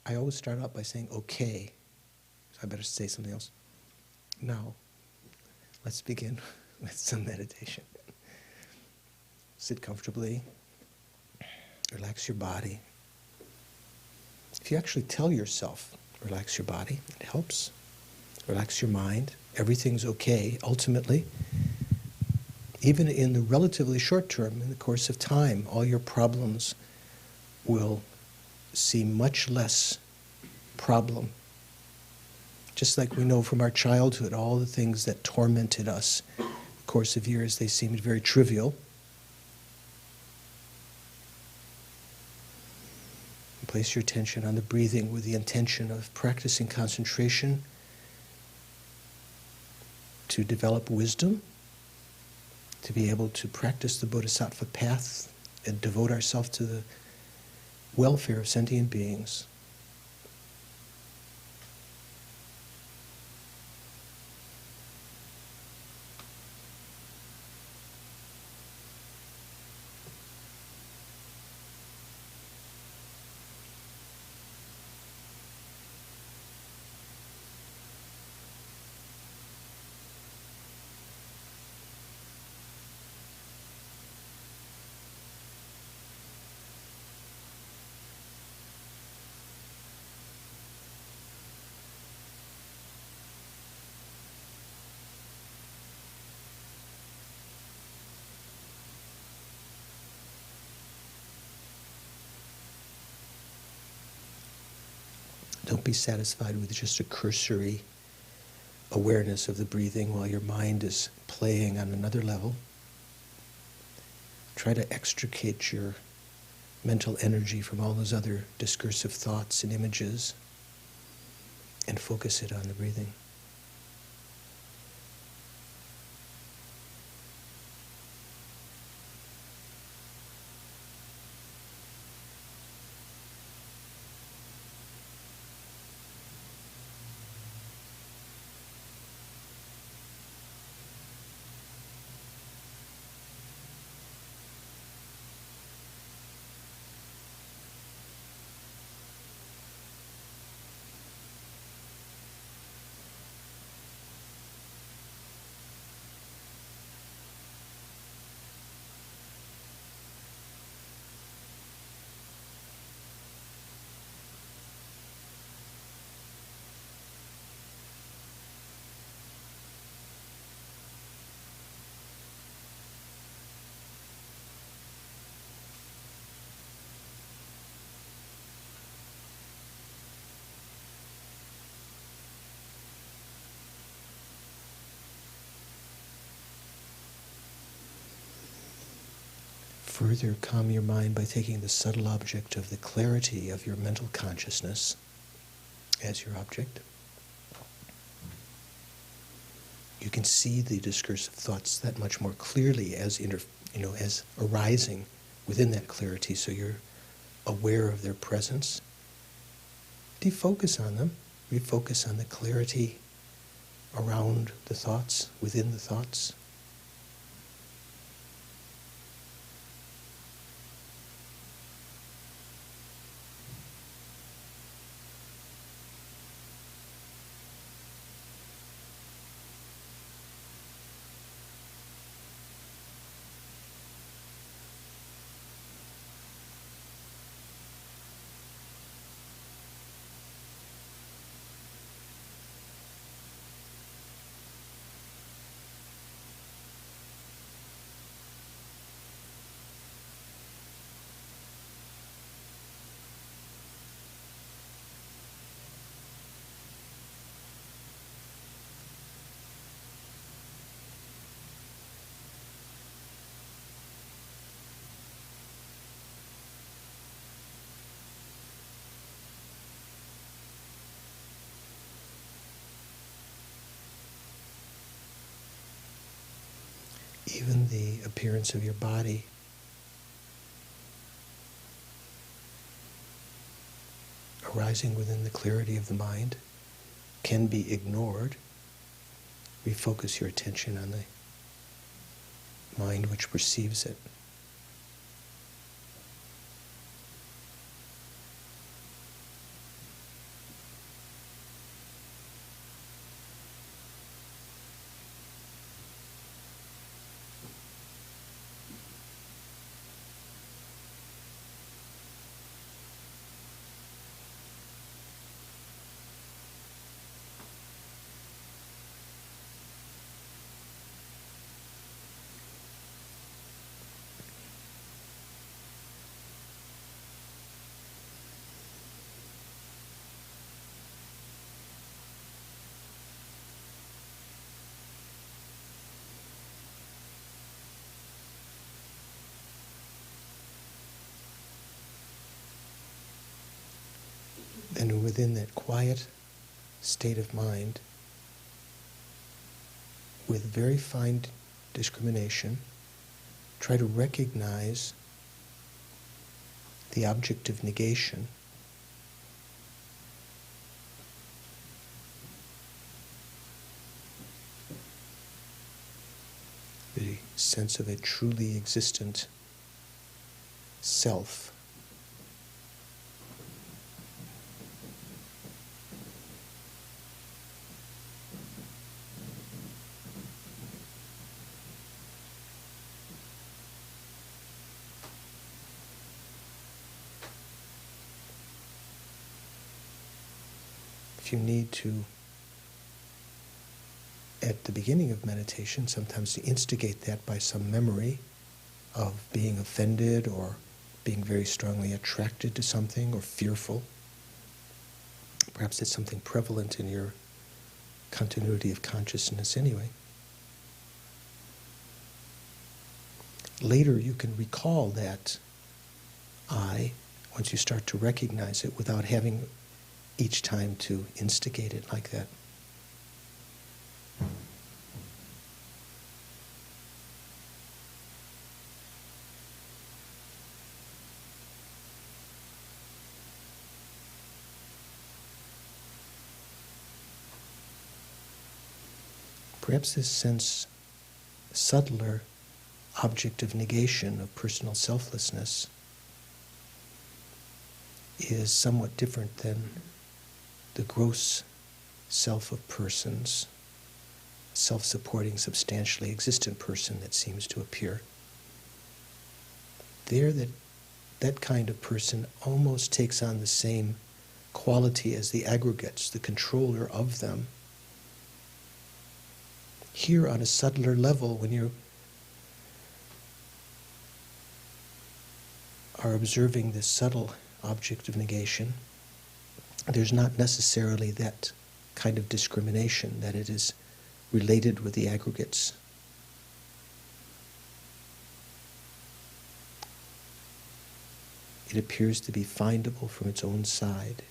I always start out by saying, okay. So I better say something else. Now, let's begin with some meditation. Sit comfortably. Relax your body. If you actually tell yourself, relax your body, it helps. Relax your mind. Everything's okay, ultimately. Even in the relatively short term, in the course of time, all your problems will seem much less problem. Just like we know from our childhood, all the things that tormented us in the course of years, they seemed very trivial. Place your attention on the breathing with the intention of practicing concentration to develop wisdom, to be able to practice the bodhisattva path and devote ourselves to the welfare of sentient beings. Don't be satisfied with just a cursory awareness of the breathing while your mind is playing on another level. Try to extricate your mental energy from all those other discursive thoughts and images and focus it on the breathing. Further calm your mind by taking the subtle object of the clarity of your mental consciousness as your object. You can see the discursive thoughts that much more clearly as as arising within that clarity, so you're aware of their presence. Defocus on them. Refocus on the clarity around the thoughts, within the thoughts. Even the appearance of your body arising within the clarity of the mind can be ignored. Refocus your attention on the mind which perceives it. And within that quiet state of mind, with very fine discrimination, try to recognize the object of negation the sense of a truly existent self. If you need to, at the beginning of meditation, sometimes to instigate that by some memory of being offended or being very strongly attracted to something or fearful. Perhaps it's something prevalent in your continuity of consciousness anyway. Later you can recall that I, once you start to recognize it without having each time to instigate it like that. Perhaps this sense, subtler object of negation, of personal selflessness, is somewhat different than the gross self of persons, self-supporting, substantially existent person that seems to appear. There, that kind of person almost takes on the same quality as the aggregates, the controller of them. Here, on a subtler level, when you are observing this subtle object of negation, there's not necessarily that kind of discrimination, that it is related with the aggregates. It appears to be findable from its own side.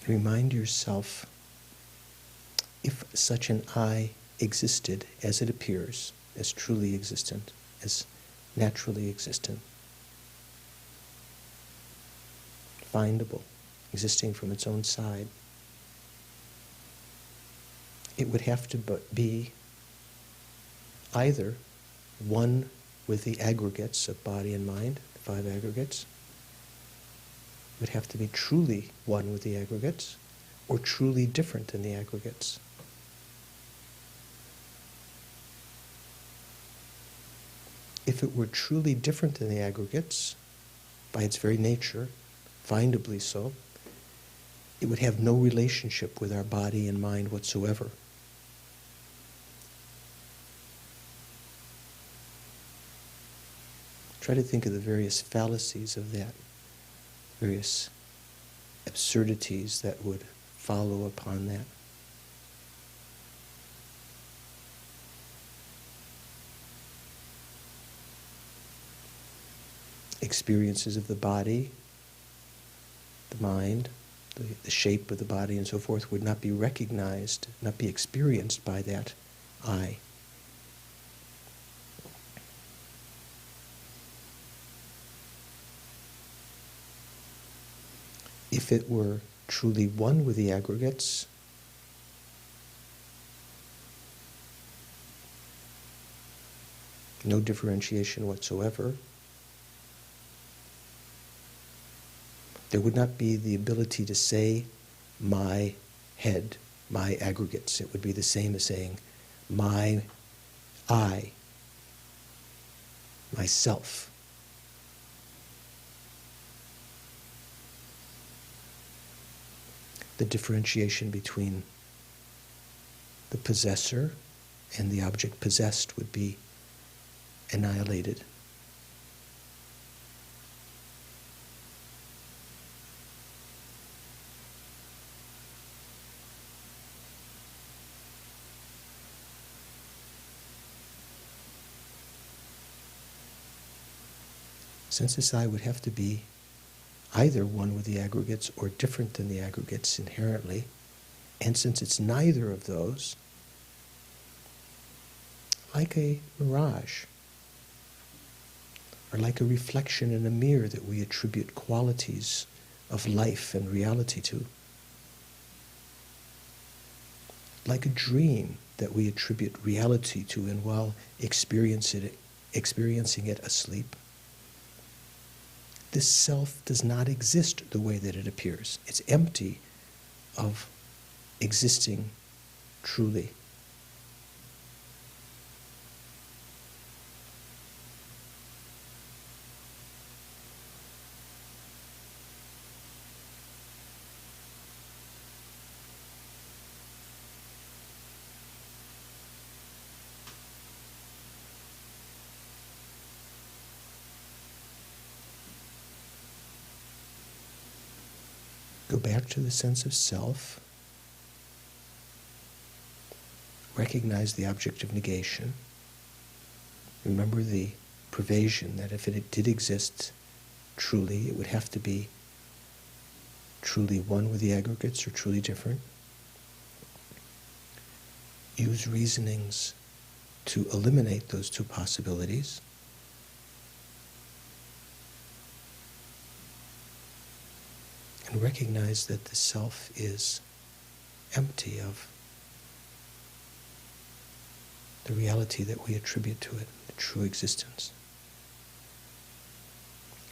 Remind yourself, if such an I existed as it appears, as truly existent, as naturally existent, findable, existing from its own side, it would have to be either one with the aggregates of body and mind, the 5 aggregates, would have to be truly one with the aggregates, or truly different than the aggregates. If it were truly different than the aggregates, by its very nature, findably so, it would have no relationship with our body and mind whatsoever. Try to think of the various fallacies of that, various absurdities that would follow upon that. Experiences of the body, the mind, the shape of the body and so forth would not be recognized, not be experienced by that I. If it were truly one with the aggregates, no differentiation whatsoever, there would not be the ability to say my head, my aggregates. It would be the same as saying my I, myself. the differentiation between the possessor and the object possessed would be annihilated. Since this I would have to be either one with the aggregates or different than the aggregates inherently, and since it's neither of those, like a mirage, or like a reflection in a mirror that we attribute qualities of life and reality to, like a dream that we attribute reality to, and while experiencing it asleep, this self does not exist the way that it appears. It's empty of existing truly. Go back to the sense of self. Recognize the object of negation. Remember the pervasion that if it did exist truly, it would have to be truly one with the aggregates or truly different. Use reasonings to eliminate those two possibilities. And recognize that the self is empty of the reality that we attribute to it, the true existence.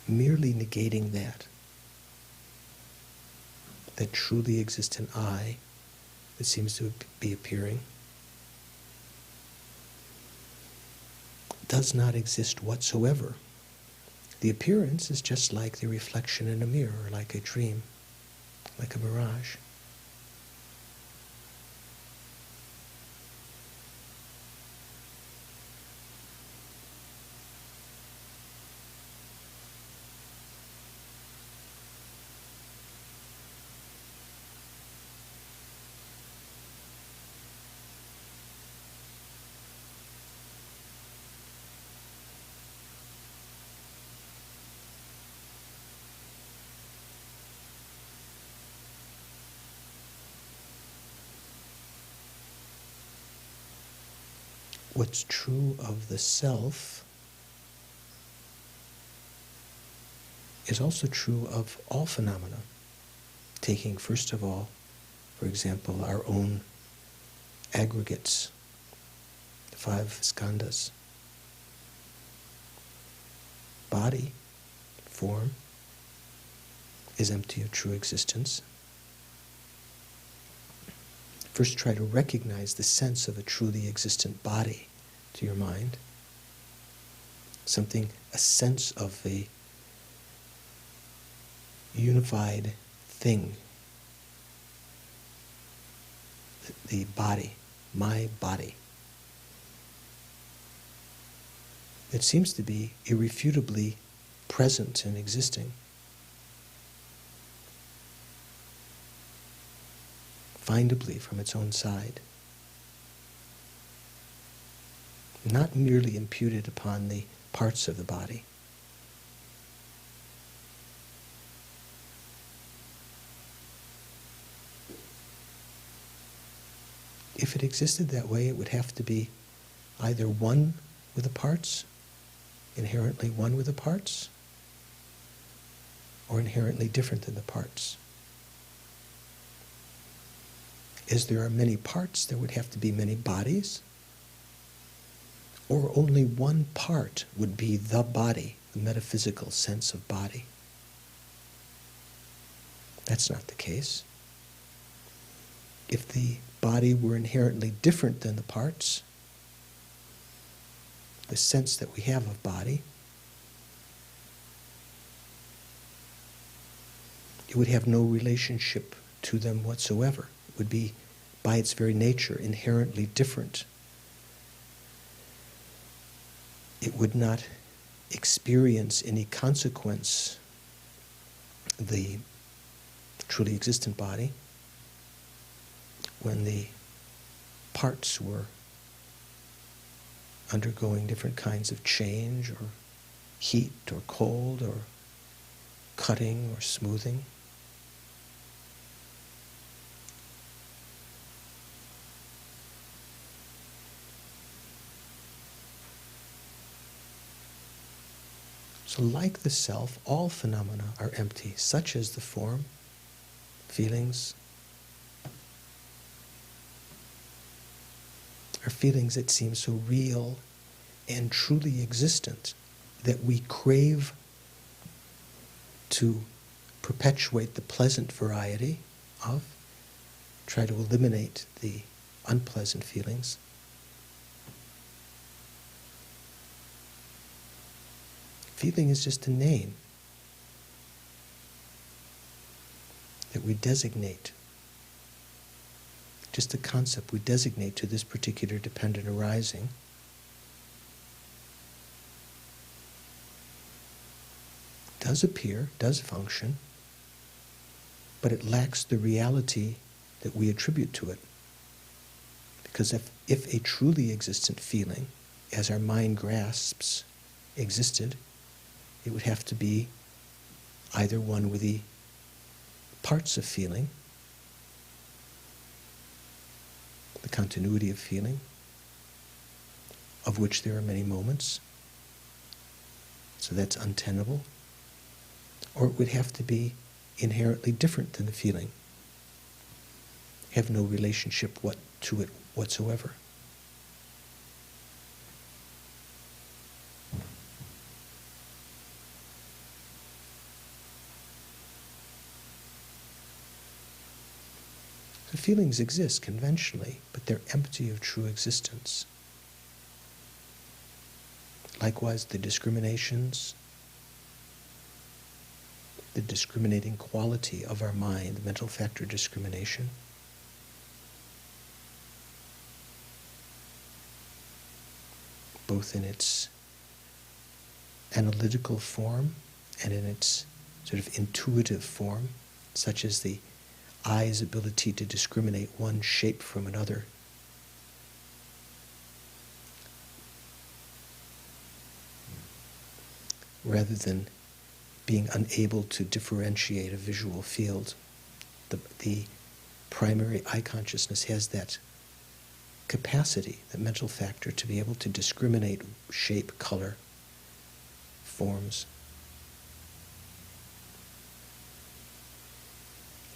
Merely negating that truly existent I that seems to be appearing, does not exist whatsoever. The appearance is just like the reflection in a mirror, like a dream, like a mirage. What's true of the self is also true of all phenomena. Taking, first of all, for example, our own aggregates, the 5 skandhas. Body, form, is empty of true existence. First try to recognize the sense of a truly existent body to your mind. A sense of a unified thing. The body, my body. It seems to be irrefutably present and existing. Findably from its own side. Not merely imputed upon the parts of the body. If it existed that way, it would have to be either one with the parts, inherently one with the parts, or inherently different than the parts. As there are many parts, there would have to be many bodies, or only one part would be the body, the metaphysical sense of body. That's not the case. If the body were inherently different than the parts, the sense that we have of body, it would have no relationship to them whatsoever. It would be, by its very nature, inherently different. It would not experience any consequence, the truly existent body, when the parts were undergoing different kinds of change, or heat, or cold, or cutting, or smoothing. So like the self, all phenomena are empty, such as the form, feelings, are feelings that seem so real and truly existent that we crave to perpetuate the pleasant variety of, try to eliminate the unpleasant feelings. Feeling is just a name that we designate, just a concept we designate to this particular dependent arising. Does appear, does function, but it lacks the reality that we attribute to it. Because if a truly existent feeling, as our mind grasps, existed, it would have to be either one with the parts of feeling, the continuity of feeling, of which there are many moments, so that's untenable, or it would have to be inherently different than the feeling, have no relationship to it whatsoever. The feelings exist conventionally, but they're empty of true existence. Likewise, the discriminations, the discriminating quality of our mind, the mental factor discrimination, both in its analytical form and in its sort of intuitive form, such as the eye's ability to discriminate one shape from another. Rather than being unable to differentiate a visual field, the primary eye consciousness has that capacity, the mental factor, to be able to discriminate shape, color, forms.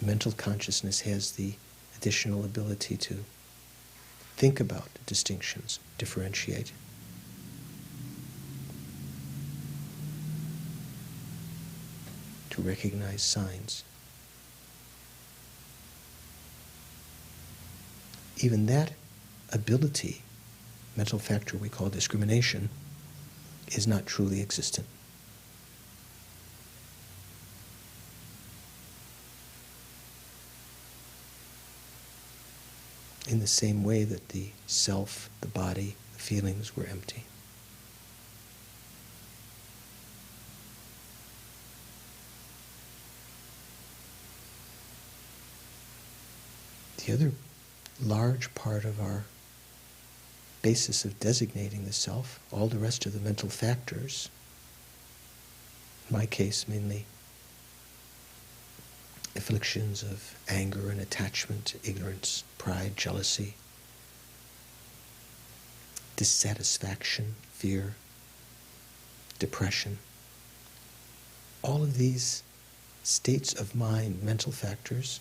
Mental consciousness has the additional ability to think about distinctions, differentiate. To recognize signs. Even that ability, mental factor we call discrimination, is not truly existent. In the same way that the self, the body, the feelings were empty. The other large part of our basis of designating the self, all the rest of the mental factors, in my case mainly afflictions of anger and attachment, ignorance, pride, jealousy, dissatisfaction, fear, depression. All of these states of mind, mental factors,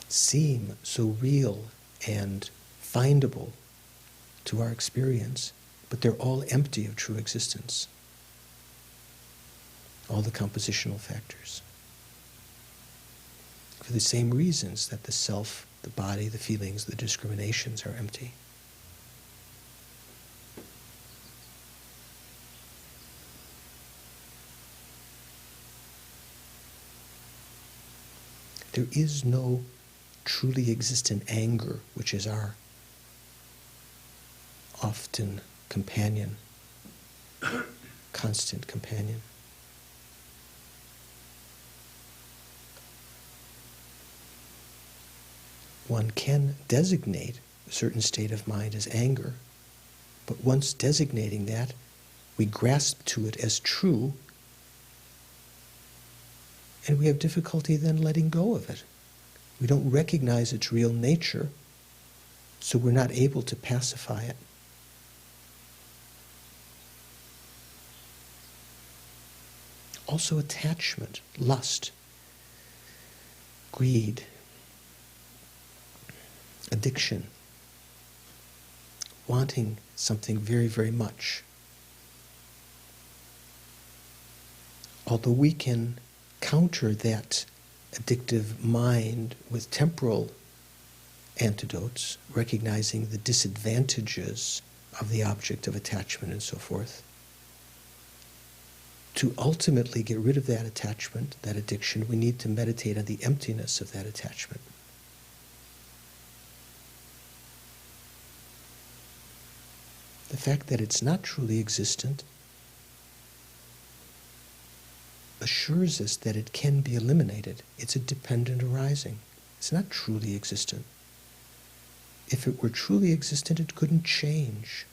seem so real and findable to our experience, but they're all empty of true existence. All the compositional factors. For the same reasons that the self, the body, the feelings, the discriminations are empty. There is no truly existent anger, which is our often companion, constant companion. One can designate a certain state of mind as anger, but once designating that, we grasp to it as true, and we have difficulty then letting go of it. We don't recognize its real nature, so we're not able to pacify it. Also attachment, lust, greed, addiction, wanting something very, very much. Although we can counter that addictive mind with temporal antidotes, recognizing the disadvantages of the object of attachment and so forth, to ultimately get rid of that attachment, that addiction, we need to meditate on the emptiness of that attachment. The fact that it's not truly existent assures us that it can be eliminated. It's a dependent arising. It's not truly existent. If it were truly existent, it couldn't change.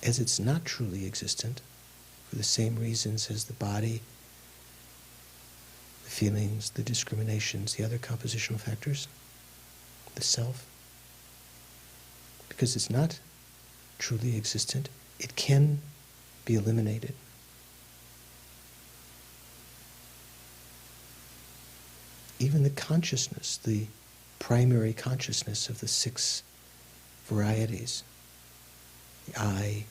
As it's not truly existent, for the same reasons as the body, the feelings, the discriminations, the other compositional factors, the self, because it's not truly existent, it can be eliminated. Even the consciousness, the primary consciousness of the 6 varieties, the eye,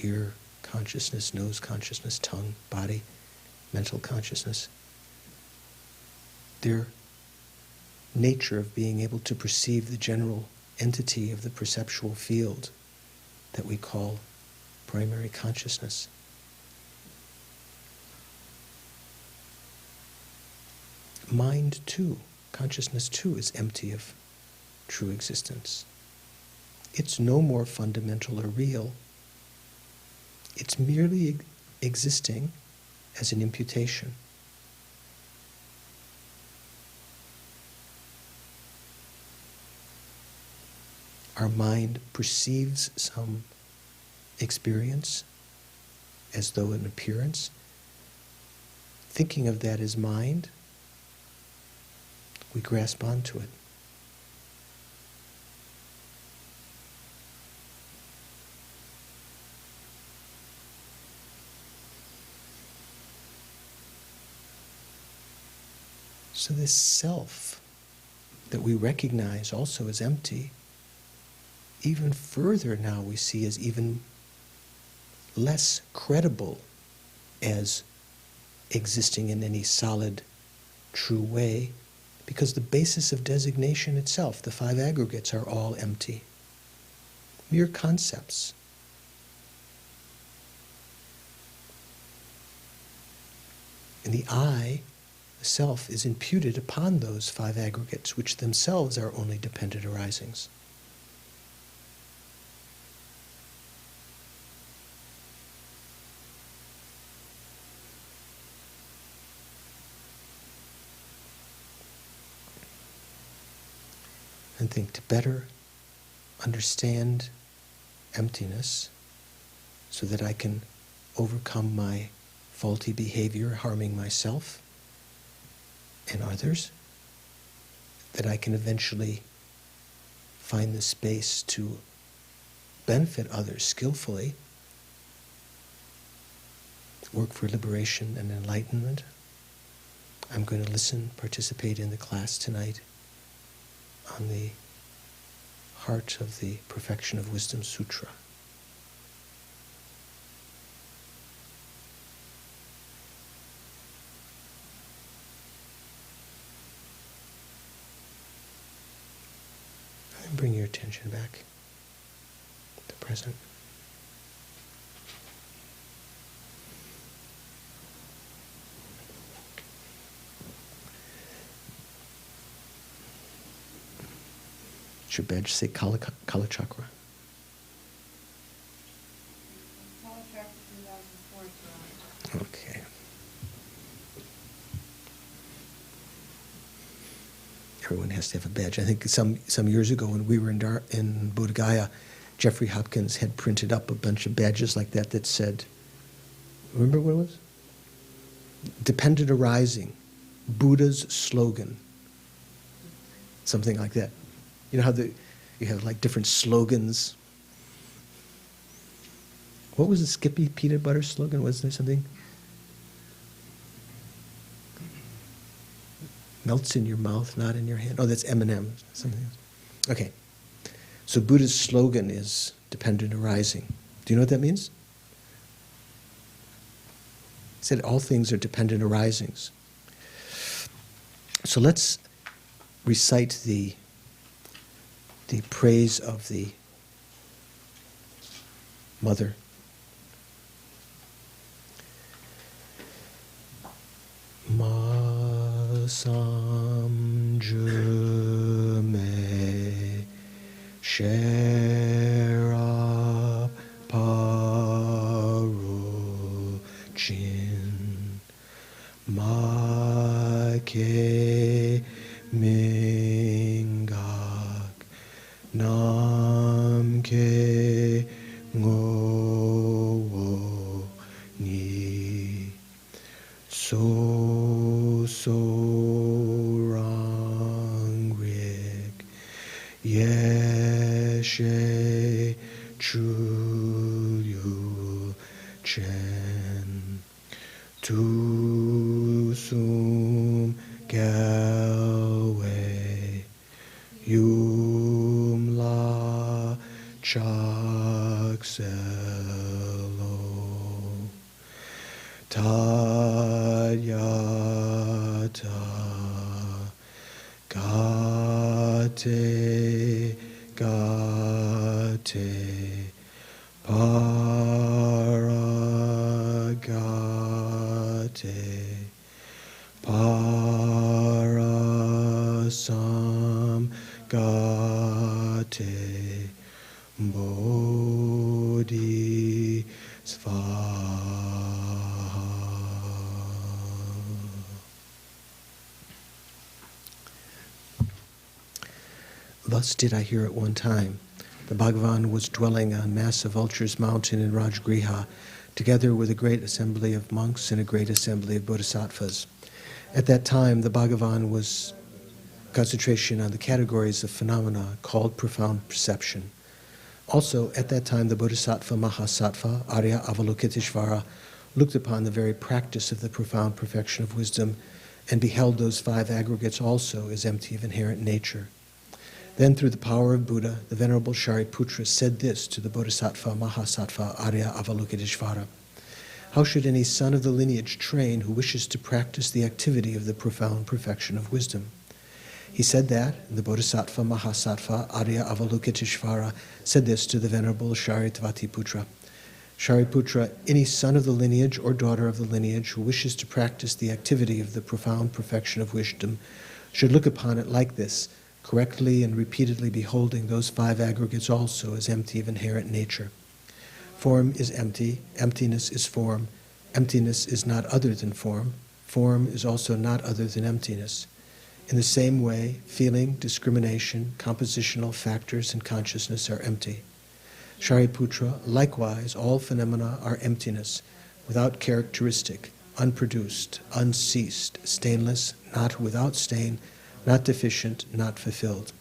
ear consciousness, nose consciousness, tongue, body, mental consciousness, their nature of being able to perceive the general entity of the perceptual field that we call primary consciousness. Mind too, consciousness too, is empty of true existence. It's no more fundamental or real. It's merely existing as an imputation. Our mind perceives some experience as though an appearance. Thinking of that as mind, we grasp onto it. So this self that we recognize also as empty, even further now we see as even less credible as existing in any solid, true way, because the basis of designation itself, the 5 aggregates, are all empty. Mere concepts. And the I, the self, is imputed upon those 5 aggregates, which themselves are only dependent arisings. And think to better understand emptiness so that I can overcome my faulty behavior, harming myself and others, that I can eventually find the space to benefit others skillfully, work for liberation and enlightenment. I'm going to listen, participate in the class tonight on the heart of the Perfection of Wisdom Sutra. And bring your attention back to the present. your badge? Say Kala Chakra. Okay. Everyone has to have a badge. I think some years ago when we were in Bodh Gaya, Jeffrey Hopkins had printed up a bunch of badges like that said, remember what it was? Dependent arising, Buddha's slogan. Something like that. You know how you have like different slogans. What was the Skippy peanut butter slogan? Wasn't there something? Melts in your mouth, not in your hand. Oh, that's M&M. Something else. Okay. So Buddha's slogan is dependent arising. Do you know what that means? He said all things are dependent arisings. So let's recite the praise of the mother. Ma sam ju me shera paru chin ma ke mingak nam ke ngo ni so rang rik yeshe chu yu chen tu sum galway yum la chak selo Tadyata gate parasam gate bodhisvaha. Thus did I hear at one time. The Bhagavan was dwelling on massive Vulture's Mountain in Rajgriha, together with a great assembly of monks and a great assembly of bodhisattvas. At that time, the Bhagavan was concentration on the categories of phenomena called profound perception. Also, at that time, the Bodhisattva Mahasattva, Arya Avalokiteshvara, looked upon the very practice of the profound perfection of wisdom and beheld those five aggregates also as empty of inherent nature. Then, through the power of Buddha, the Venerable Shariputra said this to the Bodhisattva Mahasattva Arya Avalokiteshvara: how should any son of the lineage train who wishes to practice the activity of the profound perfection of wisdom? He said that, and the Bodhisattva Mahasattva Arya Avalokiteshvara said this to the Venerable Sharitvatiputra: Shariputra, any son of the lineage or daughter of the lineage who wishes to practice the activity of the profound perfection of wisdom should look upon it like this, correctly and repeatedly beholding those five aggregates also as empty of inherent nature. Form is empty, emptiness is form, emptiness is not other than form is also not other than emptiness. In the same way, feeling, discrimination, compositional factors, and consciousness are empty. Shariputra, likewise, all phenomena are emptiness, without characteristic, unproduced, unceased, stainless, not without stain, not deficient, not fulfilled.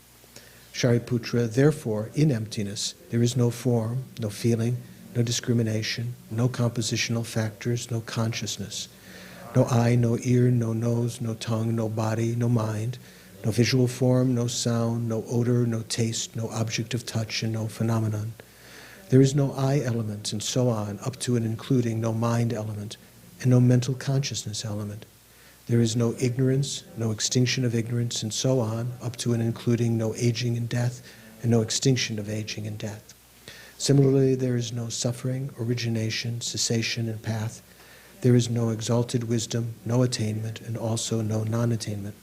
Shariputra, therefore, in emptiness, there is no form, no feeling, no discrimination, no compositional factors, no consciousness, no eye, no ear, no nose, no tongue, no body, no mind, no visual form, no sound, no odor, no taste, no object of touch, and no phenomenon. There is no I element, and so on, up to and including no mind element, and no mental consciousness element. There is no ignorance, no extinction of ignorance, and so on, up to and including no aging and death, and no extinction of aging and death. Similarly, there is no suffering, origination, cessation, and path. There is no exalted wisdom, no attainment, and also no non-attainment.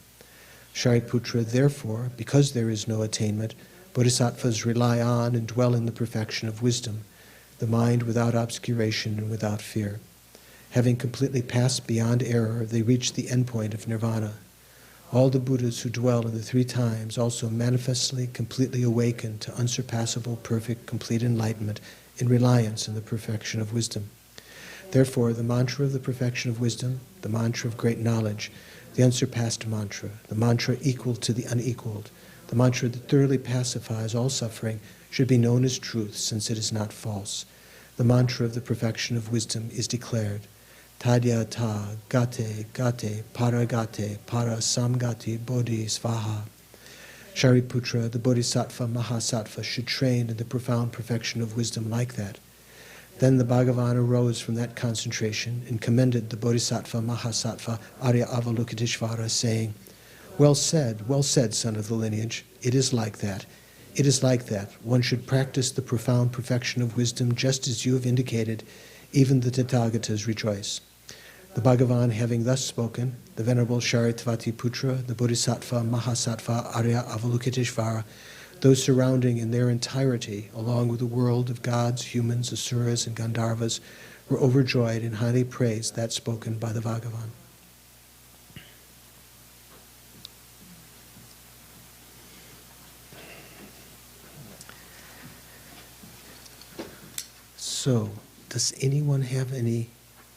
Shariputra, therefore, because there is no attainment, Bodhisattvas rely on and dwell in the perfection of wisdom, the mind without obscuration and without fear. Having completely passed beyond error, they reach the endpoint of nirvana. All the Buddhas who dwell in the three times also manifestly, completely awaken to unsurpassable, perfect, complete enlightenment in reliance on the perfection of wisdom. Therefore, the mantra of the perfection of wisdom, the mantra of great knowledge, the unsurpassed mantra, the mantra equal to the unequaled, the mantra that thoroughly pacifies all suffering, should be known as truth, since it is not false. The mantra of the perfection of wisdom is declared. Tadya ta gate gate paragate para samgati bodhi svaha. Shariputra, the Bodhisattva Mahasattva, should train in the profound perfection of wisdom like that. Then the Bhagavan arose from that concentration and commended the Bodhisattva Mahasattva Arya Avalokiteshvara, saying, well said, son of the lineage. It is like that. It is like that. One should practice the profound perfection of wisdom just as you have indicated. Even the Tathagatas rejoice. The Bhagavan, having thus spoken, the Venerable Sharitvati Putra, the Bodhisattva Mahasattva Arya Avalokiteshvara, those surrounding in their entirety, along with the world of gods, humans, asuras, and Gandharvas, were overjoyed and highly praised that spoken by the Bhagavan. So, does anyone have any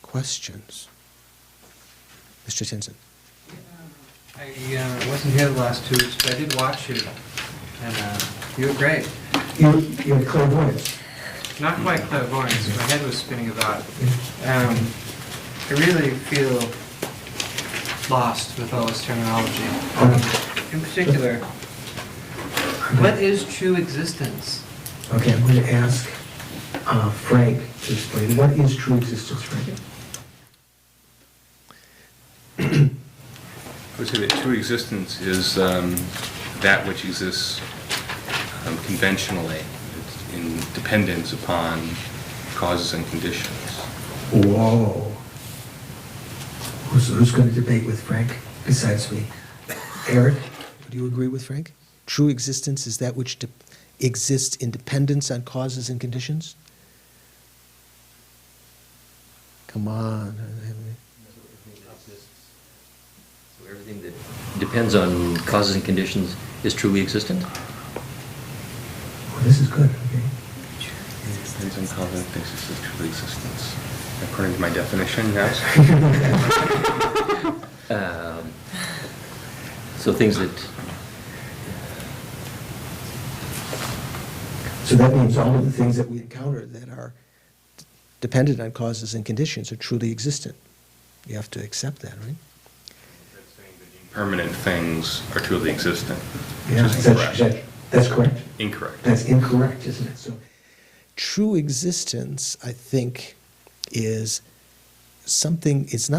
questions? Mr. Tinson. I wasn't here the last 2 weeks, but I did watch you, and you were great. You had clairvoyance. Not quite clairvoyance, my head was spinning about. I really feel lost with all this terminology. In particular, what is true existence? Okay, I'm going to ask Frank to explain. What is true existence, Frank? I would say that true existence is that which exists conventionally, in dependence upon causes and conditions. Whoa. Who's going to debate with Frank besides me? Eric? Do you agree with Frank? True existence is that which exists in dependence on causes and conditions? Come on. So everything that depends on causes and conditions is truly existent? Well, this is good. Okay. Depends on causes and conditions of true existence. According to my definition, yes. So things that... So that means all of the things that we encounter that are dependent on causes and conditions are truly existent. You have to accept that, right? That's saying that impermanent things are truly existent. Yeah, that's correct. Incorrect. That's incorrect, isn't it? So, true existence, I think, is something, it's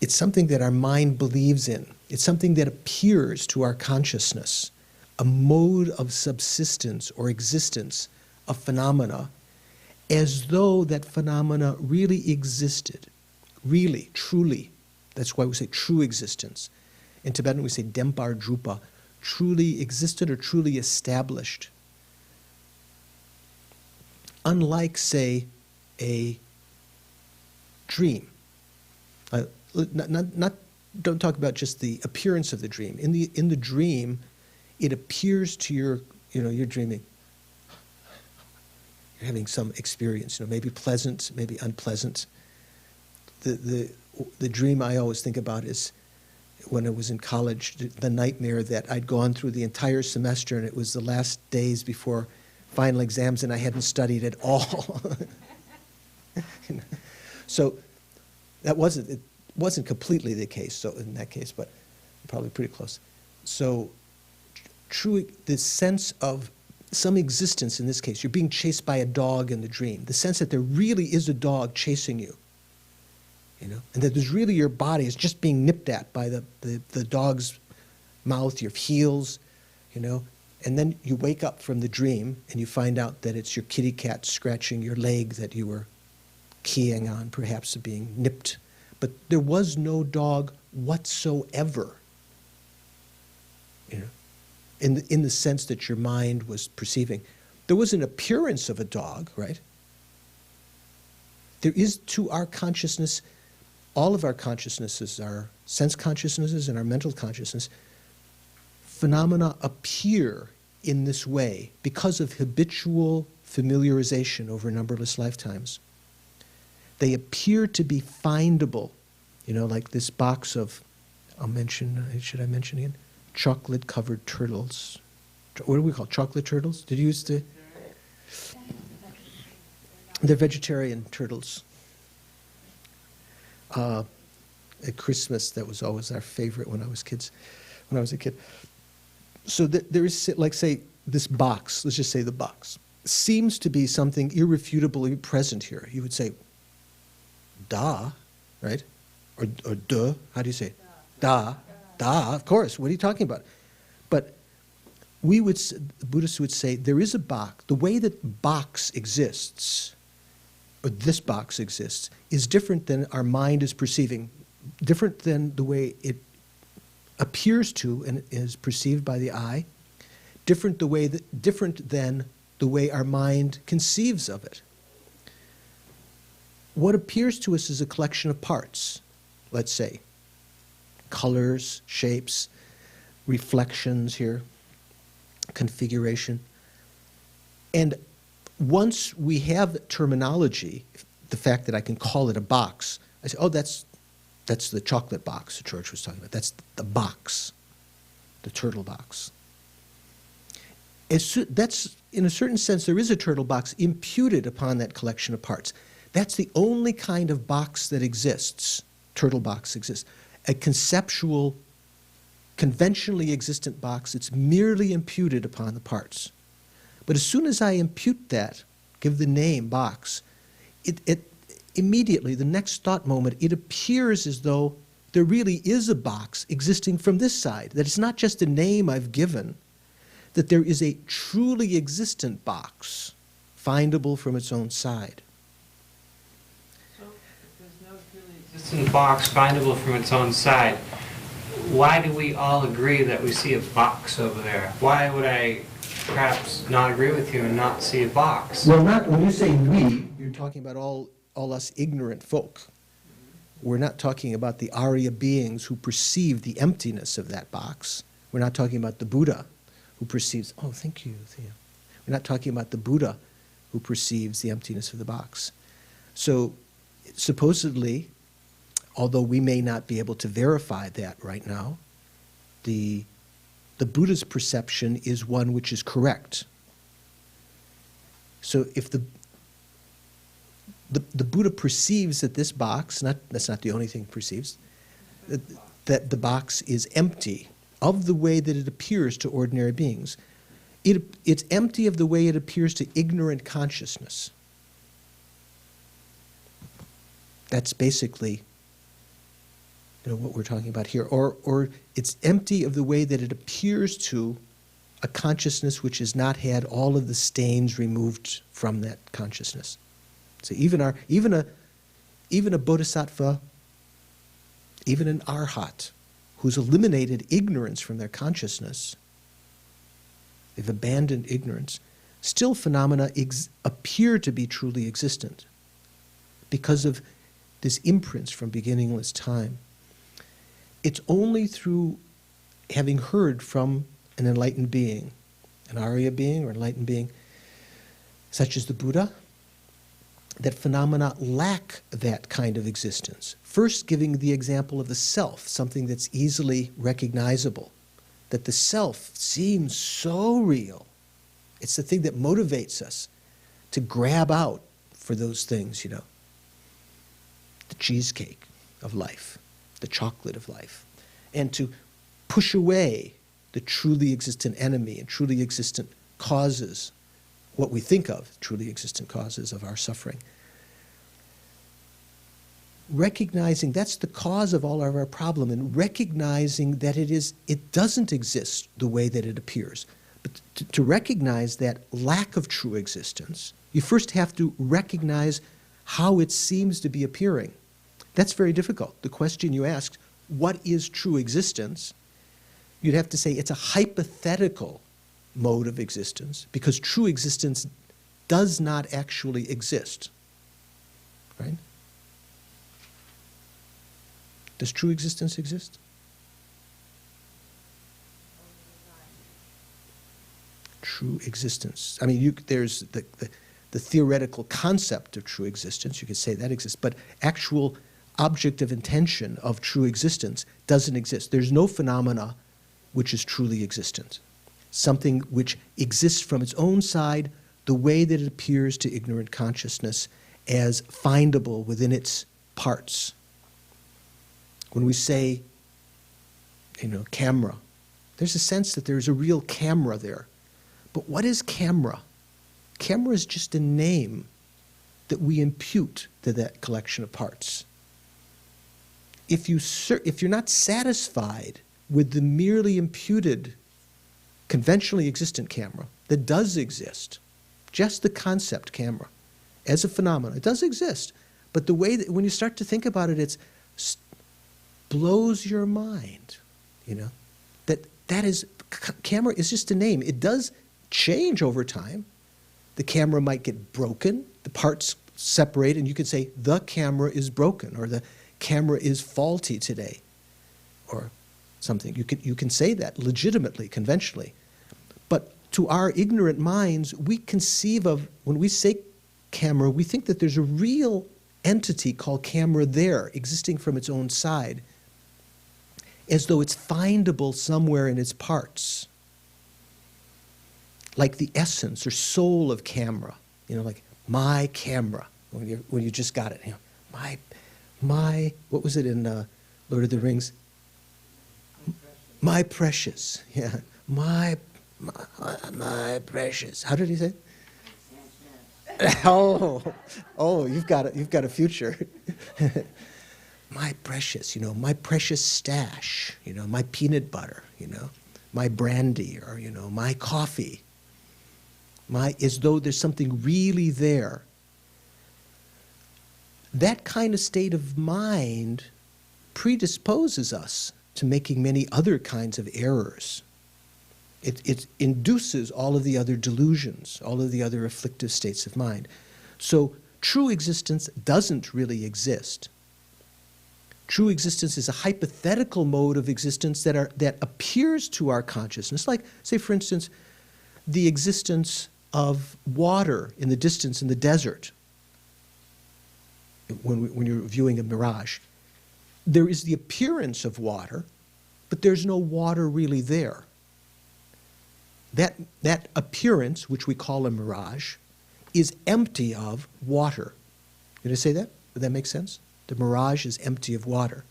something that our mind believes in. It's something that appears to our consciousness, a mode of subsistence or existence of phenomena, as though that phenomena really existed, really, truly. That's why we say true existence. In Tibetan we say dempar drupa, truly existed or truly established. Unlike, say, a dream. Don't talk about just the appearance of the dream. In the dream, it appears to you're dreaming. You're having some experience, maybe pleasant, maybe unpleasant. The dream I always think about is when I was in college, the nightmare that I'd gone through the entire semester and it was the last days before final exams and I hadn't studied at all. So that wasn't completely the case. So in that case, but probably pretty close. So the sense of some existence in this case, you're being chased by a dog in the dream. The sense that there really is a dog chasing you, and that there's really your body is just being nipped at by the dog's mouth, your heels, and then you wake up from the dream and you find out that it's your kitty cat scratching your leg that you were keying on, perhaps being nipped. But there was no dog whatsoever. in the sense that your mind was perceiving. There was an appearance of a dog, right? There is to our consciousness, all of our consciousnesses, our sense consciousnesses and our mental consciousness, phenomena appear in this way because of habitual familiarization over numberless lifetimes. They appear to be findable, you know, like this box of, should I mention again? Chocolate-covered turtles. What do we call chocolate turtles? Did you use the? They're vegetarian turtles. At Christmas, that was always our favorite when I was a kid. So there is, like, say, this box, let's just say the box, seems to be something irrefutably present here. You would say, da, right? Or duh, how do you say it? Da, of course, what are you talking about? But the Buddhists would say, there is a box. The way that box exists, or this box exists, is different than our mind is perceiving, different than the way it appears to and is perceived by the eye, different than the way our mind conceives of it. What appears to us is a collection of parts, let's say, colors, shapes, reflections here, configuration. And once we have terminology, the fact that I can call it a box, I say, oh, that's the chocolate box the George was talking about. That's the box, the turtle box. That's, in a certain sense, there is a turtle box imputed upon that collection of parts. That's the only kind of box that exists, turtle box exists. A conceptual, conventionally existent box that's merely imputed upon the parts. But as soon as I impute that, give the name box, it immediately, the next thought moment, it appears as though there really is a box existing from this side, that it's not just a name I've given, that there is a truly existent box, findable from its own side. So, if there's no truly existent box findable from its own side, why do we all agree that we see a box over there? Why would I perhaps not agree with you and not see a box? Well, not when you say we. You're talking about all us ignorant folk. We're not talking about the Arya beings who perceive the emptiness of that box. We're not talking about the Buddha who perceives, oh, thank you, Thea. We're not talking about the Buddha who perceives the emptiness of the box. So supposedly, although we may not be able to verify that right now, the Buddha's perception is one which is correct. So if the Buddha perceives that this box, that's not the only thing he perceives, that the box is empty of the way that it appears to ordinary beings. It's empty of the way it appears to ignorant consciousness. That's basically, what we're talking about here. Or it's empty of the way that it appears to a consciousness which has not had all of the stains removed from that consciousness. So even a bodhisattva, even an arhat, who's eliminated ignorance from their consciousness, they've abandoned ignorance, still phenomena appear to be truly existent because of this imprints from beginningless time. It's only through having heard from an enlightened being, an Arya being or enlightened being, such as the Buddha, that phenomena lack that kind of existence. First, giving the example of the self, something that's easily recognizable, that the self seems so real. It's the thing that motivates us to grab out for those things, the cheesecake of life, the chocolate of life, and to push away the truly existent enemy and truly existent causes, what we think of truly existent causes of our suffering. Recognizing that's the cause of all of our problem, and recognizing that it doesn't exist the way that it appears. But to recognize that lack of true existence, you first have to recognize how it seems to be appearing. That's very difficult. The question you asked, what is true existence, You'd have to say it's a hypothetical mode of existence because true existence does not actually exist. Right? Does true existence exist? True existence. I mean, there's the theoretical concept of true existence. You could say that exists, but actual object of intention of true existence doesn't exist. There's no phenomena which is truly existent. Something which exists from its own side the way that it appears to ignorant consciousness as findable within its parts. When we say, camera, there's a sense that there's a real camera there. But what is camera? Camera is just a name that we impute to that collection of parts. If you're not satisfied with the merely imputed, conventionally existent camera that does exist, just the concept camera as a phenomenon, it does exist. But the way that when you start to think about it, it blows your mind, that is, camera is just a name. It does change over time. The camera might get broken, the parts separate, and you could say the camera is broken or the camera is faulty today or something. You can say that legitimately, conventionally. But to our ignorant minds, we conceive of, when we say camera, we think that there's a real entity called camera there, existing from its own side, as though it's findable somewhere in its parts. Like the essence or soul of camera, like my camera, when you just got it, my, what was it in Lord of the Rings? My precious, yeah, my precious. How did he say it? Oh, you've got a future. My precious, my precious stash, my peanut butter, my brandy, or my coffee. As though there's something really there. That kind of state of mind predisposes us to making many other kinds of errors. It induces all of the other delusions, all of the other afflictive states of mind. So true existence doesn't really exist. True existence is a hypothetical mode of existence that appears to our consciousness. Like, say, for instance, the existence of water in the distance in the desert. When you're viewing a mirage, there is the appearance of water, but there's no water really there. That appearance, which we call a mirage, is empty of water. Did I say that? Would that make sense? The mirage is empty of water.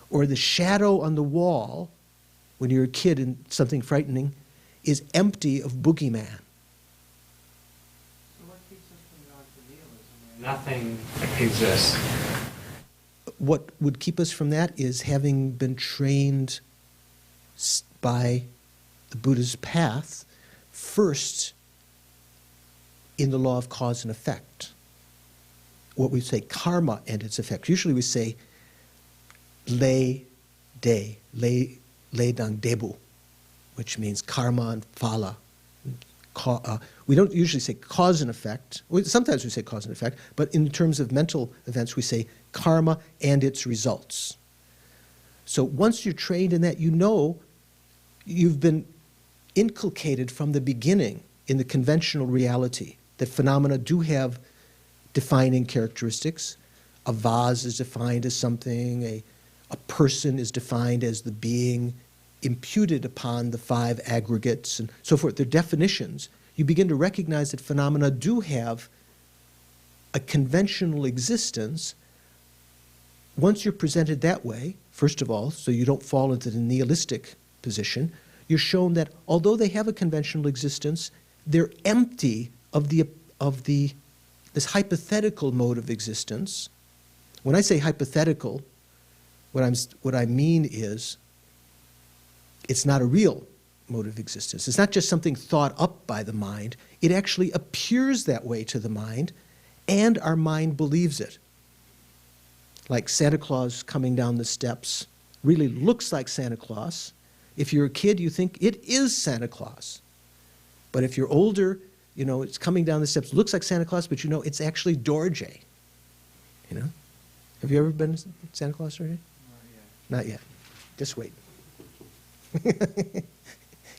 Or the shadow on the wall, when you're a kid and something frightening, is empty of boogeyman. So what keeps us from non-trivialism? Nothing exists. What would keep us from that is having been trained by the Buddha's path, first in the law of cause and effect. What we say, karma and its effect. Usually we say, lei dang debu, which means karma and phala. We don't usually say cause and effect. Sometimes we say cause and effect, but in terms of mental events, we say karma and its results. So once you're trained in that, you've been inculcated from the beginning in the conventional reality that phenomena do have defining characteristics. A vase is defined as something, a person is defined as the being imputed upon the five aggregates and so forth. They're definitions. You begin to recognize that phenomena do have a conventional existence. Once you're presented that way, first of all, so you don't fall into the nihilistic position, you're shown that although they have a conventional existence, they're empty of this hypothetical mode of existence. When I say hypothetical, what I mean is it's not a real mode of existence. It's not just something thought up by the mind. It actually appears that way to the mind, and our mind believes it. Like Santa Claus coming down the steps really looks like Santa Claus If you're a kid, you think it is Santa Claus. But if you're older, you know, it's coming down the steps, looks like Santa Claus, but you know it's actually Dorje. You know? Have you ever been to Santa Claus, Dorje? Not yet. Just wait.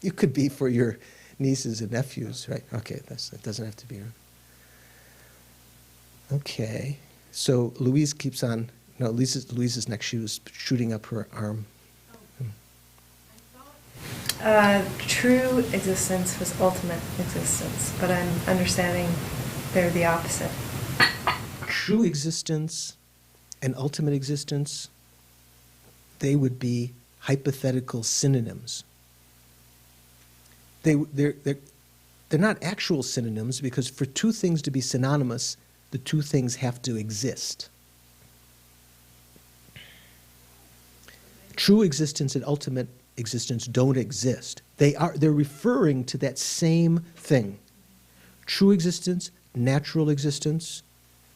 You could be for your nieces and nephews, right? Okay, that doesn't have to be. Okay, so Louise keeps on. No, Louise's next. She was shooting up her arm. True existence was ultimate existence, but I'm understanding they're the opposite. True existence and ultimate existence, they would be hypothetical synonyms. They're not actual synonyms, because for two things to be synonymous, the two things have to exist. True existence and ultimate existence don't exist. They're referring to that same thing. True existence, natural existence,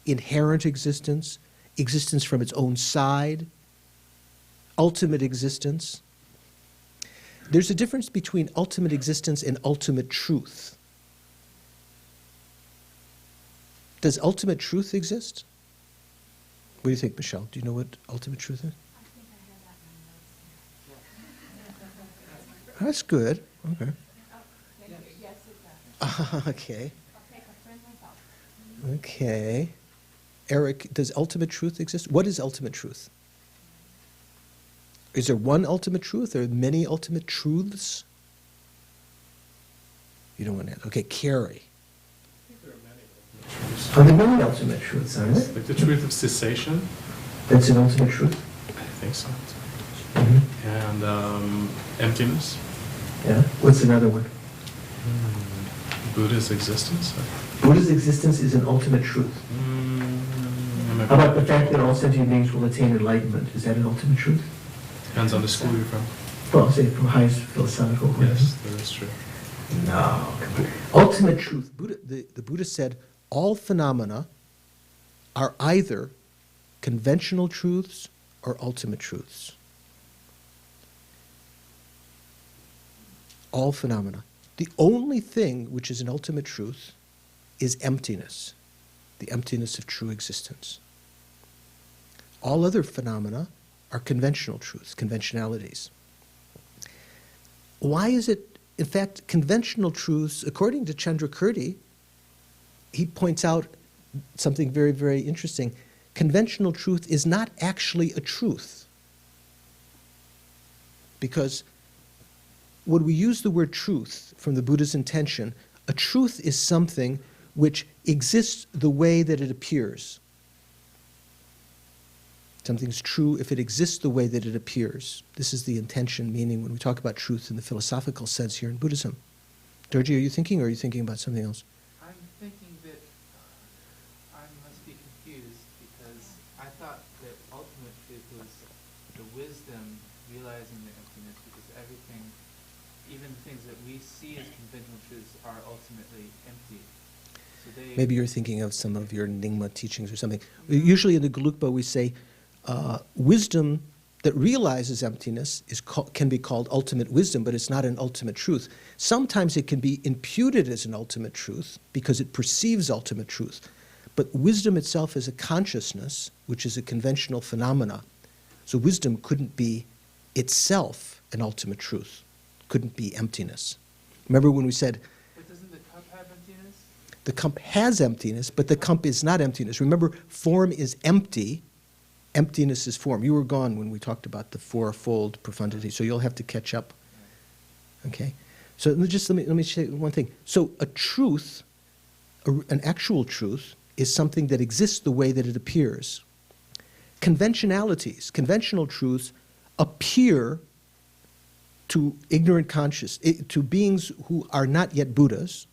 inherent existence, existence from its own side, ultimate existence. There's a difference between ultimate existence and ultimate truth. Does ultimate truth exist? What do you think, Michelle? Do you know what ultimate truth is? That's good. Okay. Okay. Okay. Eric, does ultimate truth exist? What is ultimate truth? Is there one ultimate truth, or many ultimate truths? You don't want to. Okay, Carrie. Are there many ultimate truths, aren't there? Like the truth of cessation? That's an ultimate truth? I think so. Mm-hmm. And emptiness? Yeah. What's another one? Buddha's existence? Buddha's existence is an ultimate truth. How about the fact that all sentient beings will attain enlightenment? Is that an ultimate truth? Depends on the school you're from. Well, say from highest philosophical point of Yes, view. that is true. No. Ultimate truth. The Buddha said all phenomena are either conventional truths or ultimate truths. All phenomena. The only thing which is an ultimate truth is emptiness, the emptiness of true existence. All other phenomena are conventional truths, conventionalities. Why is it, in fact, conventional truths, according to Chandrakirti, he points out something very, very interesting. Conventional truth is not actually a truth. Because when we use the word truth from the Buddha's intention, a truth is something which exists the way that it appears. Something's true if it exists the way that it appears. This is the intention, meaning when we talk about truth in the philosophical sense here in Buddhism. Dorji, are you thinking, or are you thinking about something else? I'm thinking that I must be confused, because I thought that ultimate truth was the wisdom realizing the emptiness, because everything, even the things that we see as conventional truths, are ultimately empty. So Maybe you're thinking of some of your Nyingma teachings or something. Usually in the Gelugpa we say wisdom that realizes emptiness can be called ultimate wisdom, but it's not an ultimate truth. Sometimes it can be imputed as an ultimate truth because it perceives ultimate truth. But wisdom itself is a consciousness, which is a conventional phenomena. So wisdom couldn't be itself an ultimate truth, couldn't be emptiness. Remember when we said, But doesn't the cup have emptiness? the cup has emptiness, but the cup is not emptiness. Remember, form is empty, emptiness is form. You were gone when we talked about the fourfold profundity, so you'll have to catch up. Okay? So let me say one thing. So a truth, an actual truth, is something that exists the way that it appears. Conventionalities, conventional truths, appear to ignorant conscious, to beings who are not yet Buddhas.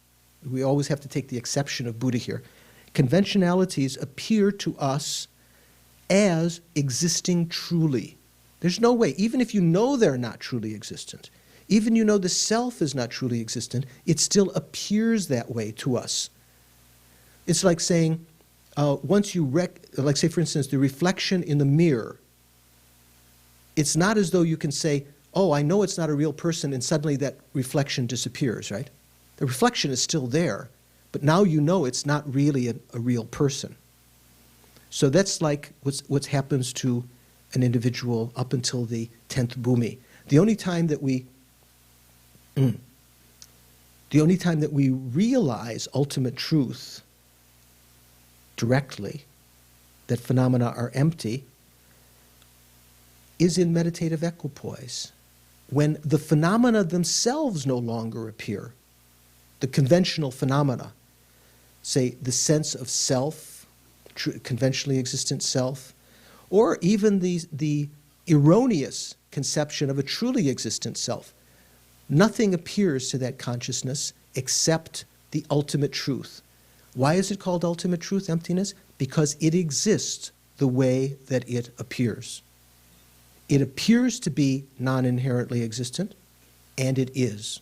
We always have to take the exception of Buddha here. Conventionalities appear to us as existing truly. There's no way, even if you know they're not truly existent, even you know the self is not truly existent, it still appears that way to us. It's like saying, once you like say for instance, the reflection in the mirror, it's not as though you can say, oh, I know it's not a real person, and suddenly that reflection disappears, right? The reflection is still there, but now you know it's not really a real person. So that's like what happens to an individual up until the 10th bhumi. The only time that we realize ultimate truth directly, that phenomena are empty, is in meditative equipoise, when the phenomena themselves no longer appear. The conventional phenomena, say the sense of self, conventionally existent self, or even the erroneous conception of a truly existent self. Nothing appears to that consciousness except the ultimate truth. Why is it called ultimate truth, emptiness? Because it exists the way that it appears. It appears to be non-inherently existent, and it is.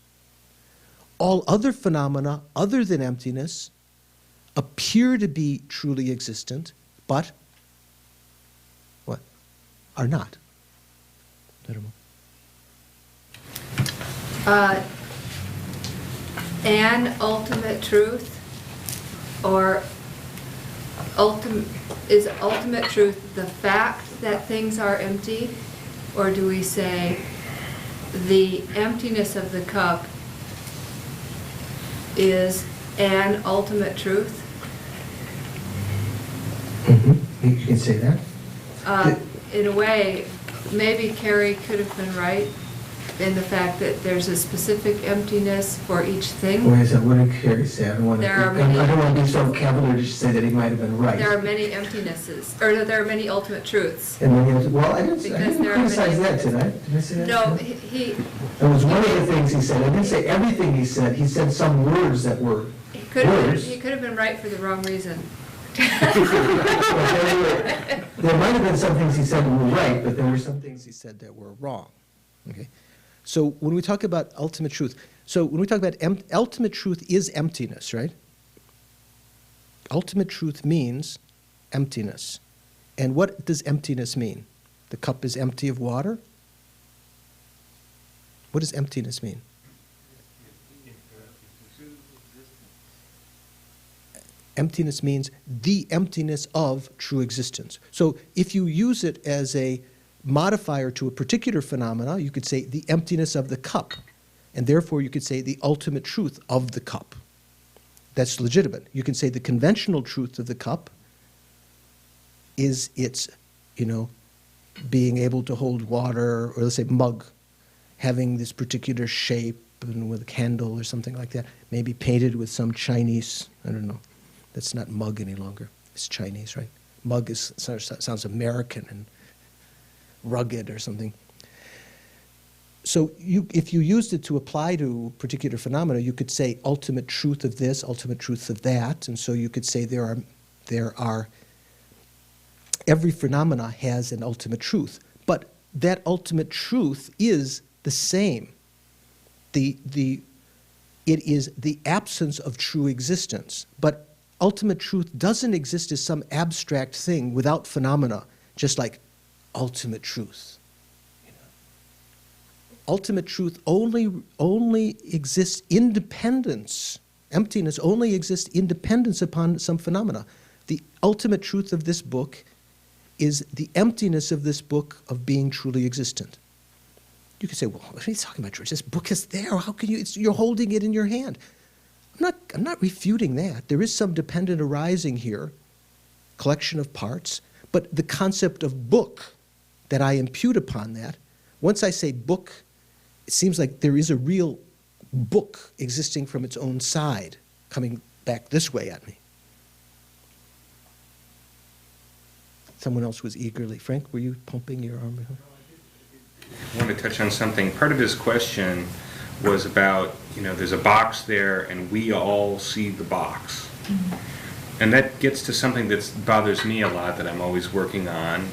All other phenomena other than emptiness appear to be truly existent, but what? Are not. Venerable. An ultimate truth, or is ultimate truth the fact that things are empty, or do we say the emptiness of the cup is an ultimate truth? Mm-hmm. You can say that. In a way, maybe Carrie could have been right in the fact that there's a specific emptiness for each thing. Wait a second, what did Carrie say? I don't want There are many- to be so cavalier to say that he might have been right. There are many emptinesses, or there are many ultimate truths. And then he has, well, I didn't Because there are criticize many- that, did I? Did I say that? No, he That was one of the things he said. I didn't say everything he said. He said some words that were could words. have been right for the wrong reason. But there might have been some things he said that were right, but there were some things He said that were wrong. Okay? So when we talk about ultimate truth, ultimate truth is emptiness, right? Ultimate truth means emptiness. And what does emptiness mean? The cup is empty of water? What does emptiness mean? Emptiness means the emptiness of true existence. So if you use it as a modifier to a particular phenomena, you could say the emptiness of the cup, and therefore you could say the ultimate truth of the cup. That's legitimate. You can say the conventional truth of the cup is its, being able to hold water, or let's say mug, having this particular shape and with a candle or something like that, maybe painted with some Chinese, I don't know, that's not mug any longer, it's Chinese, right? Mug sounds American and rugged or something. So if you used it to apply to particular phenomena, you could say ultimate truth of this, ultimate truth of that, and so you could say every phenomena has an ultimate truth, but that ultimate truth is the same. It is the absence of true existence, but ultimate truth doesn't exist as some abstract thing without phenomena, just like ultimate truth. Ultimate truth only exists independence. Emptiness only exists independence upon some phenomena. The ultimate truth of this book is the emptiness of this book of being truly existent. You could say, well, what are you talking about, George? This book is there. How can you? You're holding it in your hand. I'm not refuting that. There is some dependent arising here, collection of parts, but the concept of book that I impute upon that, once I say book, it seems like there is a real book existing from its own side, coming back this way at me. Someone else was eagerly. Frank, were you pumping your arm? I want to touch on something. Part of his question was about, there's a box there and we all see the box. Mm-hmm. And that gets to something that bothers me a lot that I'm always working on.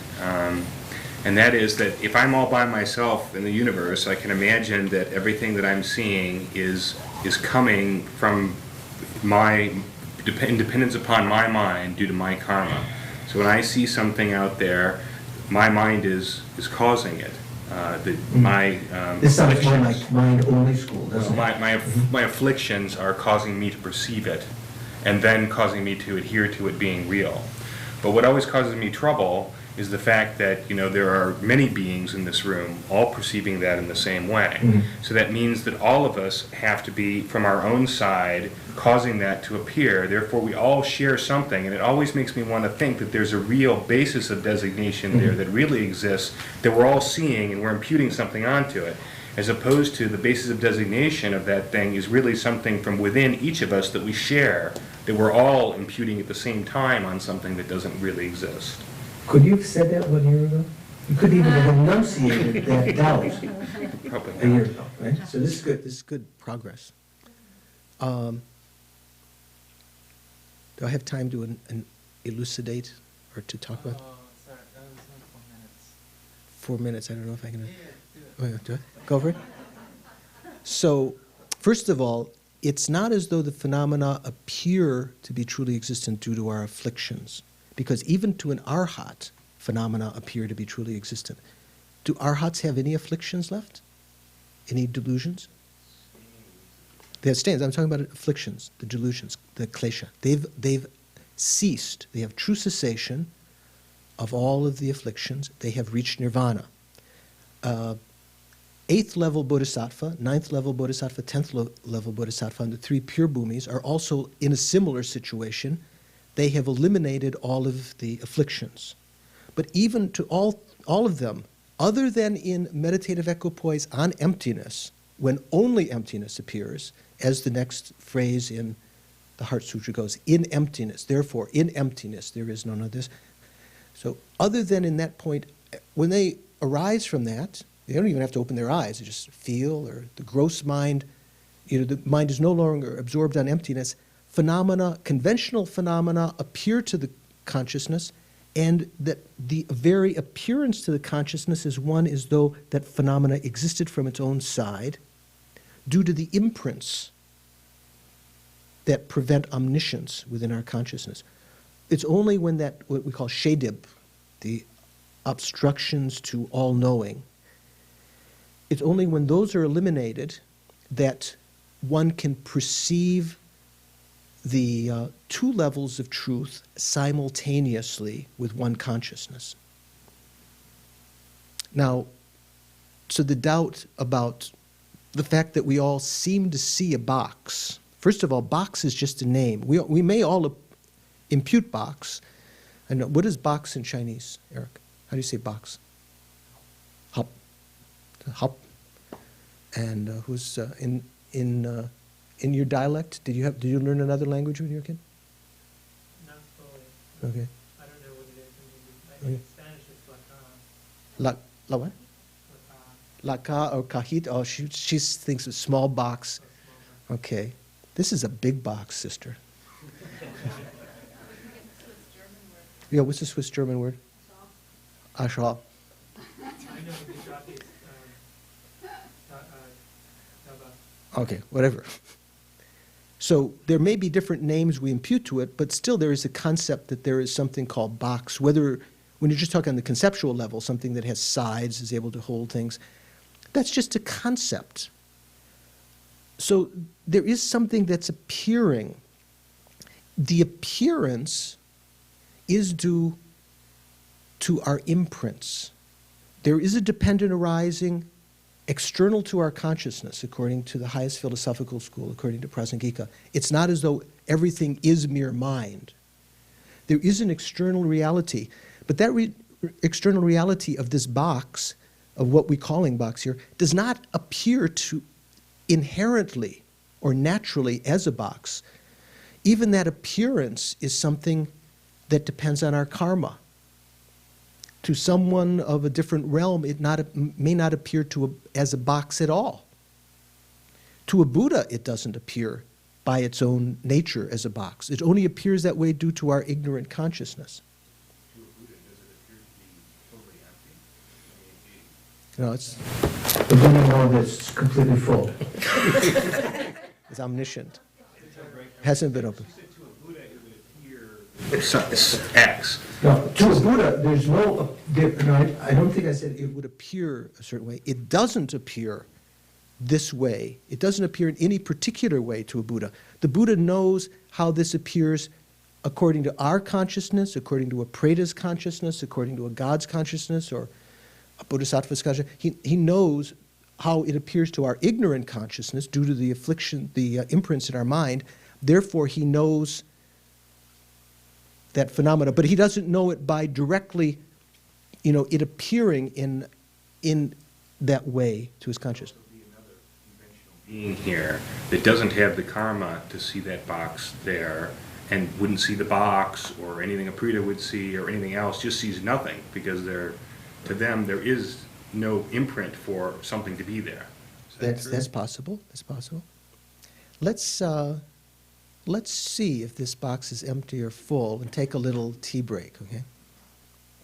And that is that if I'm all by myself in the universe, I can imagine that everything that I'm seeing is coming from my dependence upon my mind due to my karma. So when I see something out there, my mind is causing it. This sounds more like mind-only school, doesn't it? my afflictions are causing me to perceive it, and then causing me to adhere to it being real. But what always causes me trouble is the fact that, there are many beings in this room, all perceiving that in the same way. Mhm. So that means that all of us have to be, from our own side, causing that to appear. Therefore, we all share something, and it always makes me want to think that there's a real basis of designation there that really exists, that we're all seeing, and we're imputing something onto it, as opposed to the basis of designation of that thing is really something from within each of us that we share, that we're all imputing at the same time on something that doesn't really exist. Could you have said that 1 year ago? You couldn't even have enunciated that doubt Probably a year not. ago, right? So this is good. This is good progress. Do I have time to elucidate or to talk about? Sorry, that was only 4 minutes. 4 minutes, I don't know if I can. Yeah, do it. Oh, yeah, do it? Go for it. So, first of all, it's not as though the phenomena appear to be truly existent due to our afflictions, because even to an arhat, phenomena appear to be truly existent. Do arhats have any afflictions left? Any delusions? They have stains. I'm talking about afflictions, the delusions, the klesha. They've ceased. They have true cessation of all of the afflictions. They have reached nirvana. 8th level bodhisattva, 9th level bodhisattva, 10th level bodhisattva, and the 3 pure bhumis are also in a similar situation. They have eliminated all of the afflictions. But even to all of them, other than in meditative equipoise on emptiness, when only emptiness appears, as the next phrase in the Heart Sutra goes, in emptiness, therefore, in emptiness, there is none of this. So other than in that point, when they arise from that, they don't even have to open their eyes, they just feel, or the gross mind, the mind is no longer absorbed on emptiness. Phenomena, conventional phenomena appear to the consciousness, and that the very appearance to the consciousness is one as though that phenomena existed from its own side due to the imprints that prevent omniscience within our consciousness. It's only when that, what we call shedib, the obstructions to all-knowing, it's only when those are eliminated that one can perceive the 2 levels of truth simultaneously with one consciousness. Now, so the doubt about the fact that we all seem to see a box. First of all, box is just a name. We may all impute box. I know, what is box in Chinese, Eric? How do you say box? Hop. Hop. And who's in your dialect? Did you learn another language when you were a kid? Not fully. Okay. I don't know what it is. I think Spanish is La what? La ca or cajita. Oh, she thinks of small box. Okay. This is a big box, sister. Yeah, what's the Swiss German word? Ashab. I know the Gujarati Okay, whatever. So there may be different names we impute to it, but still there is a concept that there is something called box, whether when you're just talking on the conceptual level, something that has sides, is able to hold things, that's just a concept. So there is something that's appearing. The appearance is due to our imprints. There is a dependent arising external to our consciousness, according to the highest philosophical school, according to Prasangika. It's not as though everything is mere mind. There is an external reality, but that external reality of this box, of what we're calling box here, does not appear to inherently or naturally as a box. Even that appearance is something that depends on our karma. To someone of a different realm, it may not appear as a box at all. To a Buddha, it doesn't appear by its own nature as a box. It only appears that way due to our ignorant consciousness. To a Buddha, does it appear to be totally empty? No, it's The Buddha know that's completely full. it's omniscient. Hasn't been open. You said to a Buddha it would appear X. No, to a Buddha, there's no, I don't think I said It would appear a certain way. It doesn't appear this way. It doesn't appear in any particular way to a Buddha. The Buddha knows how this appears according to our consciousness, according to a Preta's consciousness, according to a God's consciousness, or a Bodhisattva's consciousness. He knows how it appears to our ignorant consciousness due to the affliction, the imprints in our mind. Therefore, he knows that phenomena, but he doesn't know it by directly, it appearing in that way to his consciousness. Being here that doesn't have the karma to see that box there and wouldn't see the box or anything a Prita would see or anything else, just sees nothing because to them there is no imprint for something to be there. That's possible. That's possible. Let's see if this box is empty or full and take a little tea break, okay?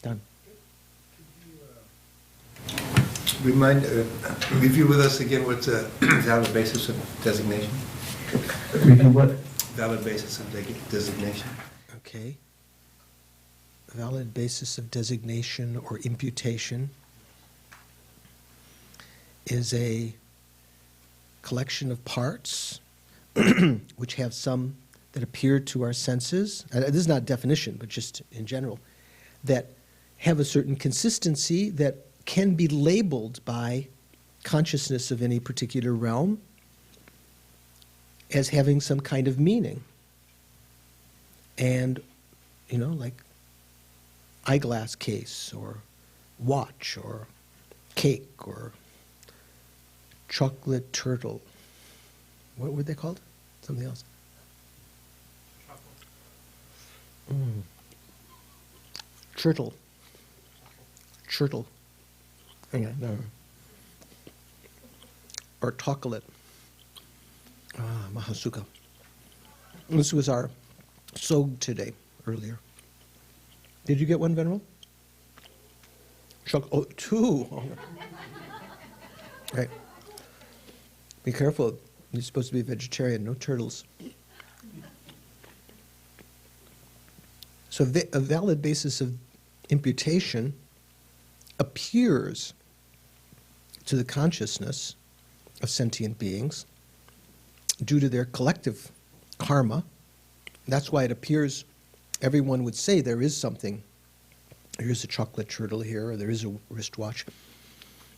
Done. Review with us again what's a valid basis of designation? review what? Valid basis of designation. Okay. Valid basis of designation or imputation is a collection of parts which have some that appear to our senses. This is not a definition, but just in general, that have a certain consistency that can be labeled by consciousness of any particular realm as having some kind of meaning. And, like eyeglass case or watch or cake or chocolate turtle. What were they called? Something else. Churtle. Churtle. Hang on, no. Or chocolate. Mahasuka. This was our sog today, earlier. Did you get one, Venerable? Oh, two. Oh. Right. Be careful. You're supposed to be a vegetarian. No turtles. So a valid basis of imputation appears to the consciousness of sentient beings due to their collective karma. That's why it appears, everyone would say there is something. Here's a chocolate turtle here, or there is a wristwatch.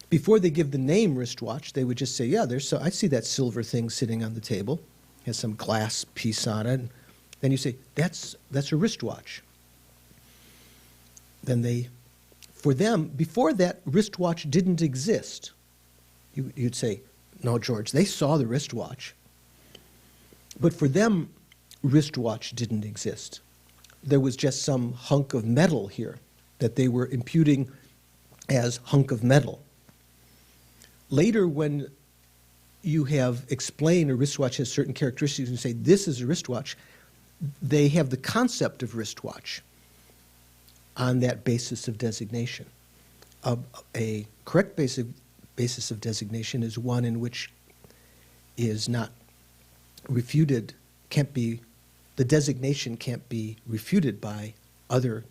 Before they give the name wristwatch, they would just say, yeah, I see that silver thing sitting on the table. It has some glass piece on it. And then you say, that's a wristwatch. Then for them, before that wristwatch didn't exist, you'd say, no, George, they saw the wristwatch. But for them, wristwatch didn't exist. There was just some hunk of metal here that they were imputing as hunk of metal. Later, when you have explained a wristwatch has certain characteristics and say, this is a wristwatch, they have the concept of wristwatch on that basis of designation. A correct basis of designation is one in which is not refuted, the designation can't be refuted by other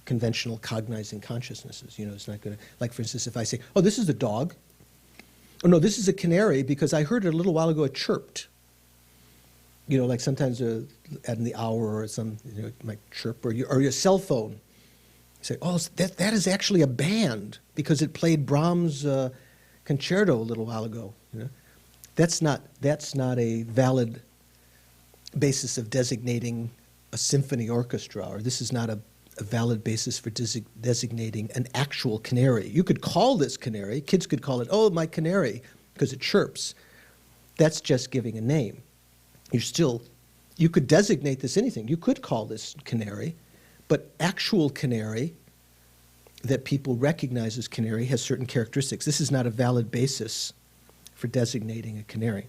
conventional cognizing consciousnesses. It's not going to, like for instance, if I say, oh, this is a dog. Oh, no, this is a canary because I heard it a little while ago, it chirped. Like sometimes at the hour or some, it might chirp, or your cell phone. You say, oh, that is actually a band because it played Brahms' concerto a little while ago. That's not a valid basis of designating a symphony orchestra, or this is not a valid basis for designating an actual canary. You could call this canary, kids could call it, oh, my canary, because it chirps. That's just giving a name. You could designate this anything. You could call this canary, but actual canary that people recognize as canary has certain characteristics. This is not a valid basis for designating a canary.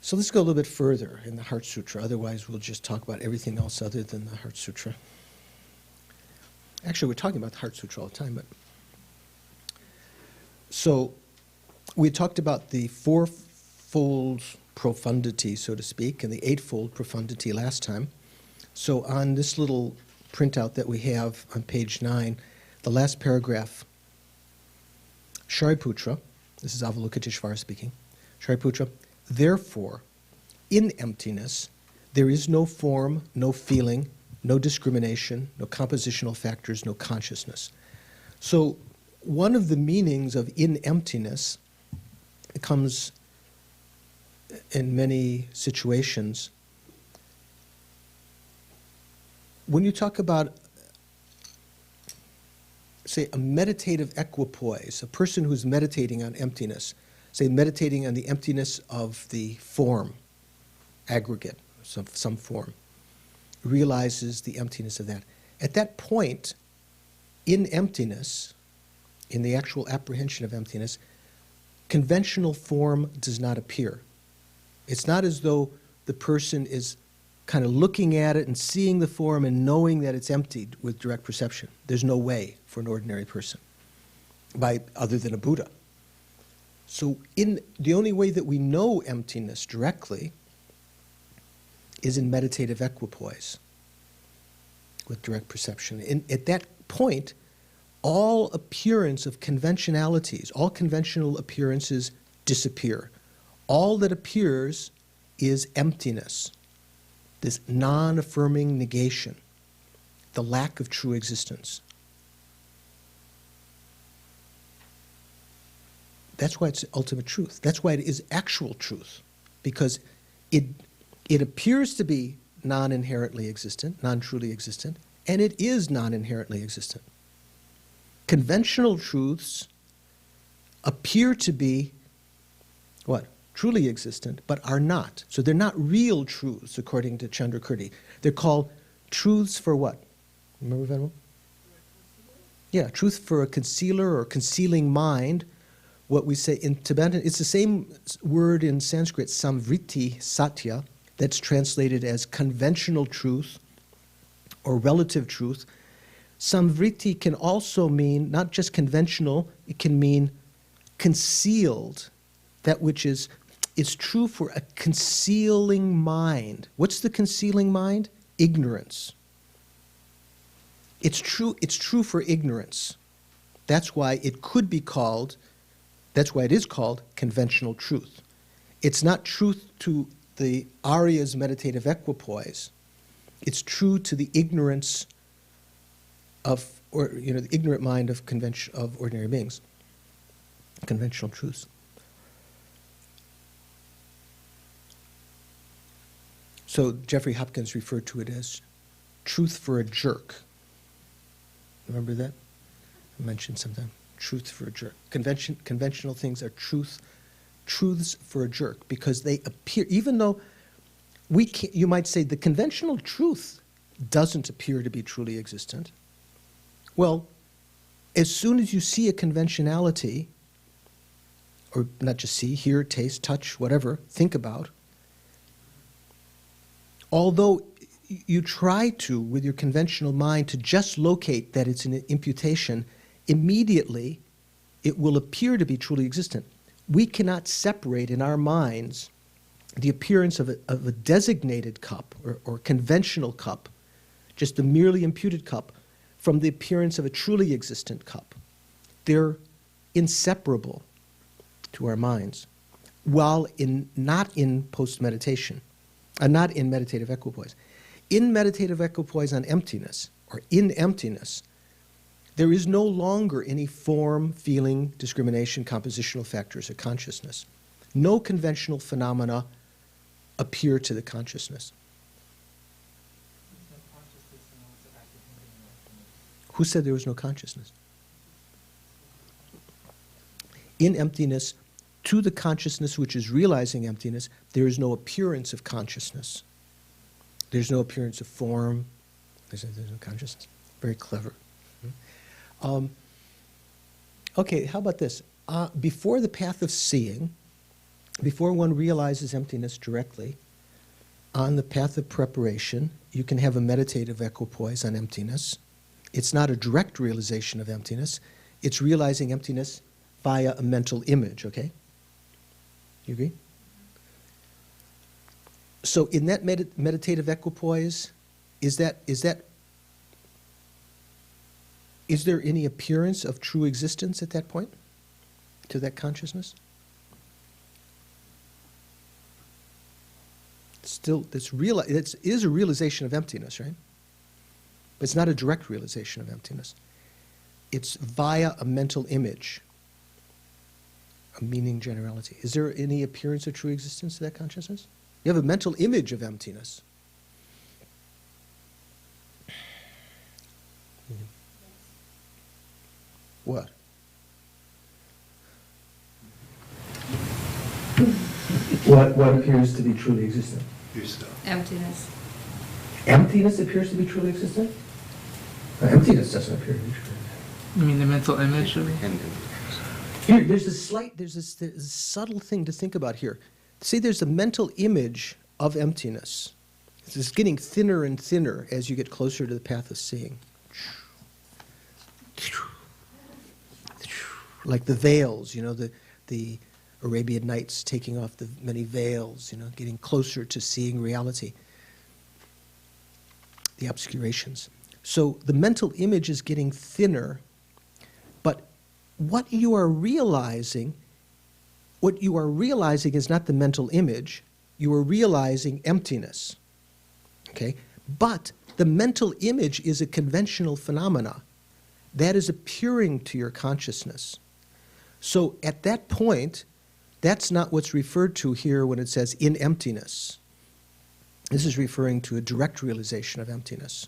So let's go a little bit further in the Heart Sutra. Otherwise, we'll just talk about everything else other than the Heart Sutra. Actually, we're talking about the Heart Sutra all the time, but so we talked about the fourfold profundity, so to speak, and the eightfold profundity last time. So on this little printout that we have on page 9, the last paragraph, Shariputra, this is Avalokiteshvara speaking, Shariputra, therefore, in emptiness, there is no form, no feeling, no discrimination, no compositional factors, no consciousness. So one of the meanings of in emptiness comes in many situations. When you talk about, say, a meditative equipoise, a person who's meditating on emptiness, say meditating on the emptiness of the form, aggregate, some form, realizes the emptiness of that. At that point, in emptiness, in the actual apprehension of emptiness, conventional form does not appear. It's not as though the person is kind of looking at it and seeing the form and knowing that it's emptied with direct perception. There's no way for an ordinary person, other than a Buddha. So the only way that we know emptiness directly is in meditative equipoise, with direct perception. At that point, all appearance of conventionalities, all conventional appearances disappear. All that appears is emptiness, this non-affirming negation, the lack of true existence. That's why it's ultimate truth. That's why it is actual truth, because it appears to be non-inherently existent, non-truly existent, and it is non-inherently existent. Conventional truths appear to be, what? Truly existent, but are not. So they're not real truths, according to Chandrakirti. They're called truths for what? Remember, Venerable? Yeah, truth for a concealer or concealing mind. What we say in Tibetan, it's the same word in Sanskrit, samvriti satya, that's translated as conventional truth or relative truth. Samvriti can also mean not just conventional, it can mean concealed, that which is true for a concealing mind. What's the concealing mind? Ignorance. It's true for ignorance. That's why it could be called, that's why it is called conventional truth. It's not truth to the Arya's meditative equipoise. It's true to the ignorance of, the ignorant mind of ordinary beings. Conventional truths. So Jeffrey Hopkins referred to it as truth for a jerk. Remember that? I mentioned sometime. Truth for a jerk. Conventional things are truths for a jerk, because they appear, even though you might say the conventional truth doesn't appear to be truly existent. Well, as soon as you see a conventionality, or not just see, hear, taste, touch, whatever, think about, although you try to, with your conventional mind, to just locate that it's an imputation, immediately it will appear to be truly existent. We cannot separate in our minds the appearance of a designated cup or conventional cup, just a merely imputed cup, from the appearance of a truly existent cup. They're inseparable to our minds, while not in post-meditation, not in meditative equipoise. In meditative equipoise on emptiness, or in emptiness, there is no longer any form, feeling, discrimination, compositional factors, or consciousness. No conventional phenomena appear to the consciousness. Who said there was no consciousness? In emptiness, to the consciousness which is realizing emptiness, there is no appearance of consciousness. There's no appearance of form. There's no consciousness. Very clever. Okay, how about this? Before the path of seeing, before one realizes emptiness directly, on the path of preparation, you can have a meditative equipoise on emptiness. It's not a direct realization of emptiness. It's realizing emptiness via a mental image, okay? You agree? So in that meditative equipoise, is there any appearance of true existence at that point to that consciousness? Still, it is a realization of emptiness, right? But it's not a direct realization of emptiness. It's via a mental image, a meaning generality. Is there any appearance of true existence to that consciousness? You have a mental image of emptiness. What? What appears to be truly existent? Yourself. Emptiness. Emptiness appears to be truly existent? Emptiness doesn't appear to be truly existent. You mean the mental image of Here, there's a subtle thing to think about here. See, there's a mental image of emptiness. It's getting thinner and thinner as you get closer to the path of seeing. Like the veils, the Arabian Nights taking off the many veils, getting closer to seeing reality. The obscurations. So the mental image is getting thinner, but what you are realizing is not the mental image, you are realizing emptiness. Okay? But the mental image is a conventional phenomena that is appearing to your consciousness. So at that point, that's not what's referred to here when it says in emptiness. This is referring to a direct realization of emptiness,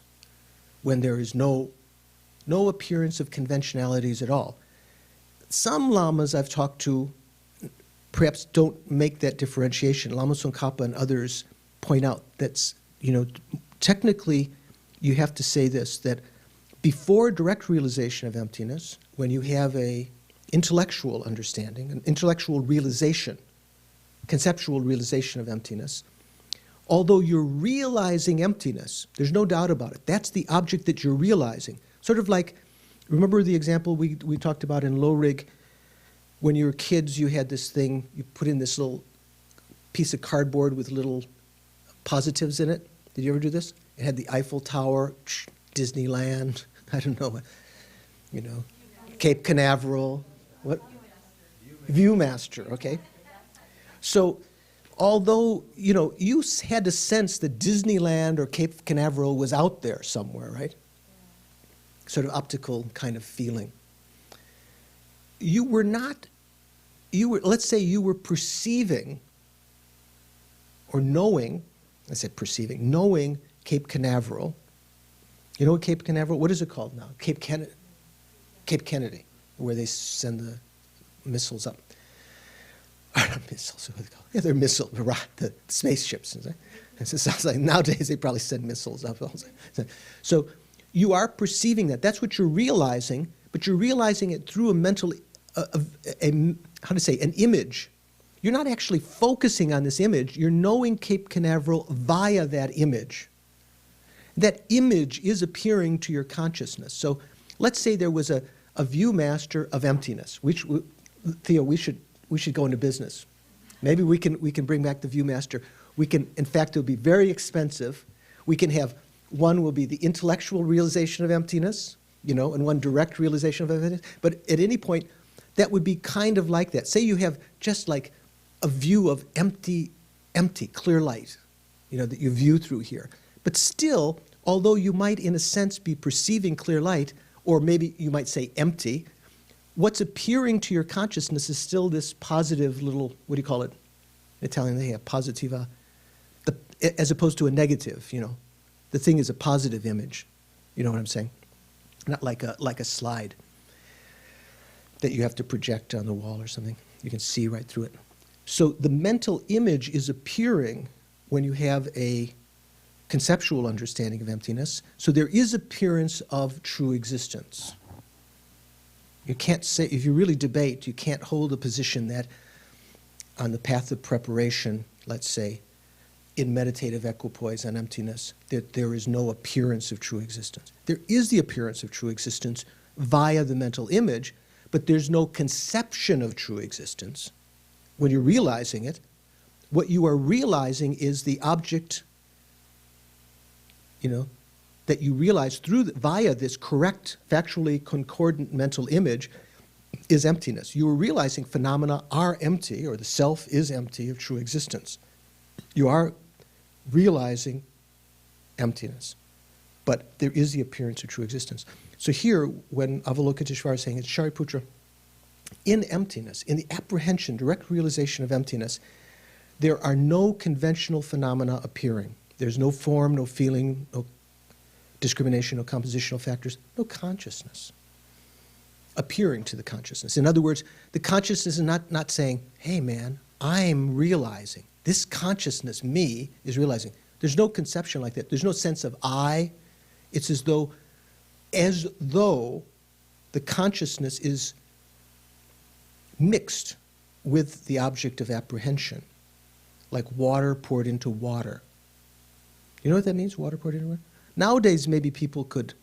when there is no appearance of conventionalities at all. Some lamas I've talked to perhaps don't make that differentiation. Lama Tsongkhapa and others point out that, technically you have to say this, that before direct realization of emptiness, when you have a intellectual understanding, an intellectual realization, conceptual realization of emptiness, although you're realizing emptiness, there's no doubt about it. That's the object that you're realizing. Sort of like, remember the example we talked about in Low Rig, when you were kids, you had this thing, you put in this little piece of cardboard with little positives in it. Did you ever do this? It had the Eiffel Tower, Disneyland, I don't know, Cape Canaveral, what? Viewmaster, okay. So, although, you had to sense that Disneyland or Cape Canaveral was out there somewhere, right? Sort of optical kind of feeling. Let's say you were perceiving or knowing, I said perceiving, knowing Cape Canaveral. You know what Cape Canaveral, what is it called now? Cape Kennedy, where they send the missiles up. Not missiles, what are they called? Yeah, they're missiles, the spaceships. It sounds like nowadays they probably send missiles up. So you are perceiving that. That's what you're realizing, but you're realizing it through a mental, an image. You're not actually focusing on this image. You're knowing Cape Canaveral via that image. That image is appearing to your consciousness. So let's say there was a viewmaster of emptiness. Theo, we should go into business. Maybe we can bring back the viewmaster. In fact, it'll be very expensive. We can have, one will be the intellectual realization of emptiness, and one direct realization of emptiness. But at any point, that would be kind of like that. Say you have just like a view of empty, clear light, that you view through here. But still, although you might, in a sense, be perceiving clear light, or maybe you might say empty, what's appearing to your consciousness is still this positive little, what do you call it? In Italian, they have positiva, as opposed to a negative, The thing is a positive image. You know what I'm saying? Not like a slide that you have to project on the wall or something. You can see right through it. So the mental image is appearing when you have a conceptual understanding of emptiness. So there is appearance of true existence. You can't say, if you really debate, you can't hold a position that on the path of preparation, let's say, in meditative equipoise on emptiness, that there is no appearance of true existence. There is the appearance of true existence via the mental image, but there's no conception of true existence. When you're realizing it, what you are realizing is the object, that you realize via this correct, factually concordant mental image is emptiness. You are realizing phenomena are empty, or the self is empty of true existence. You are realizing emptiness, but there is the appearance of true existence. So here, when Avalokiteshvara is saying, it's Shariputra, in emptiness, in the apprehension, direct realization of emptiness, there are no conventional phenomena appearing. There's no form, no feeling, no discrimination, no compositional factors, no consciousness appearing to the consciousness. In other words, the consciousness is not saying, hey man, I'm realizing. This consciousness, me, is realizing. There's no conception like that. There's no sense of I. It's as though the consciousness is mixed with the object of apprehension, like water poured into water. You know what that means, water poured into water? Nowadays, maybe people could,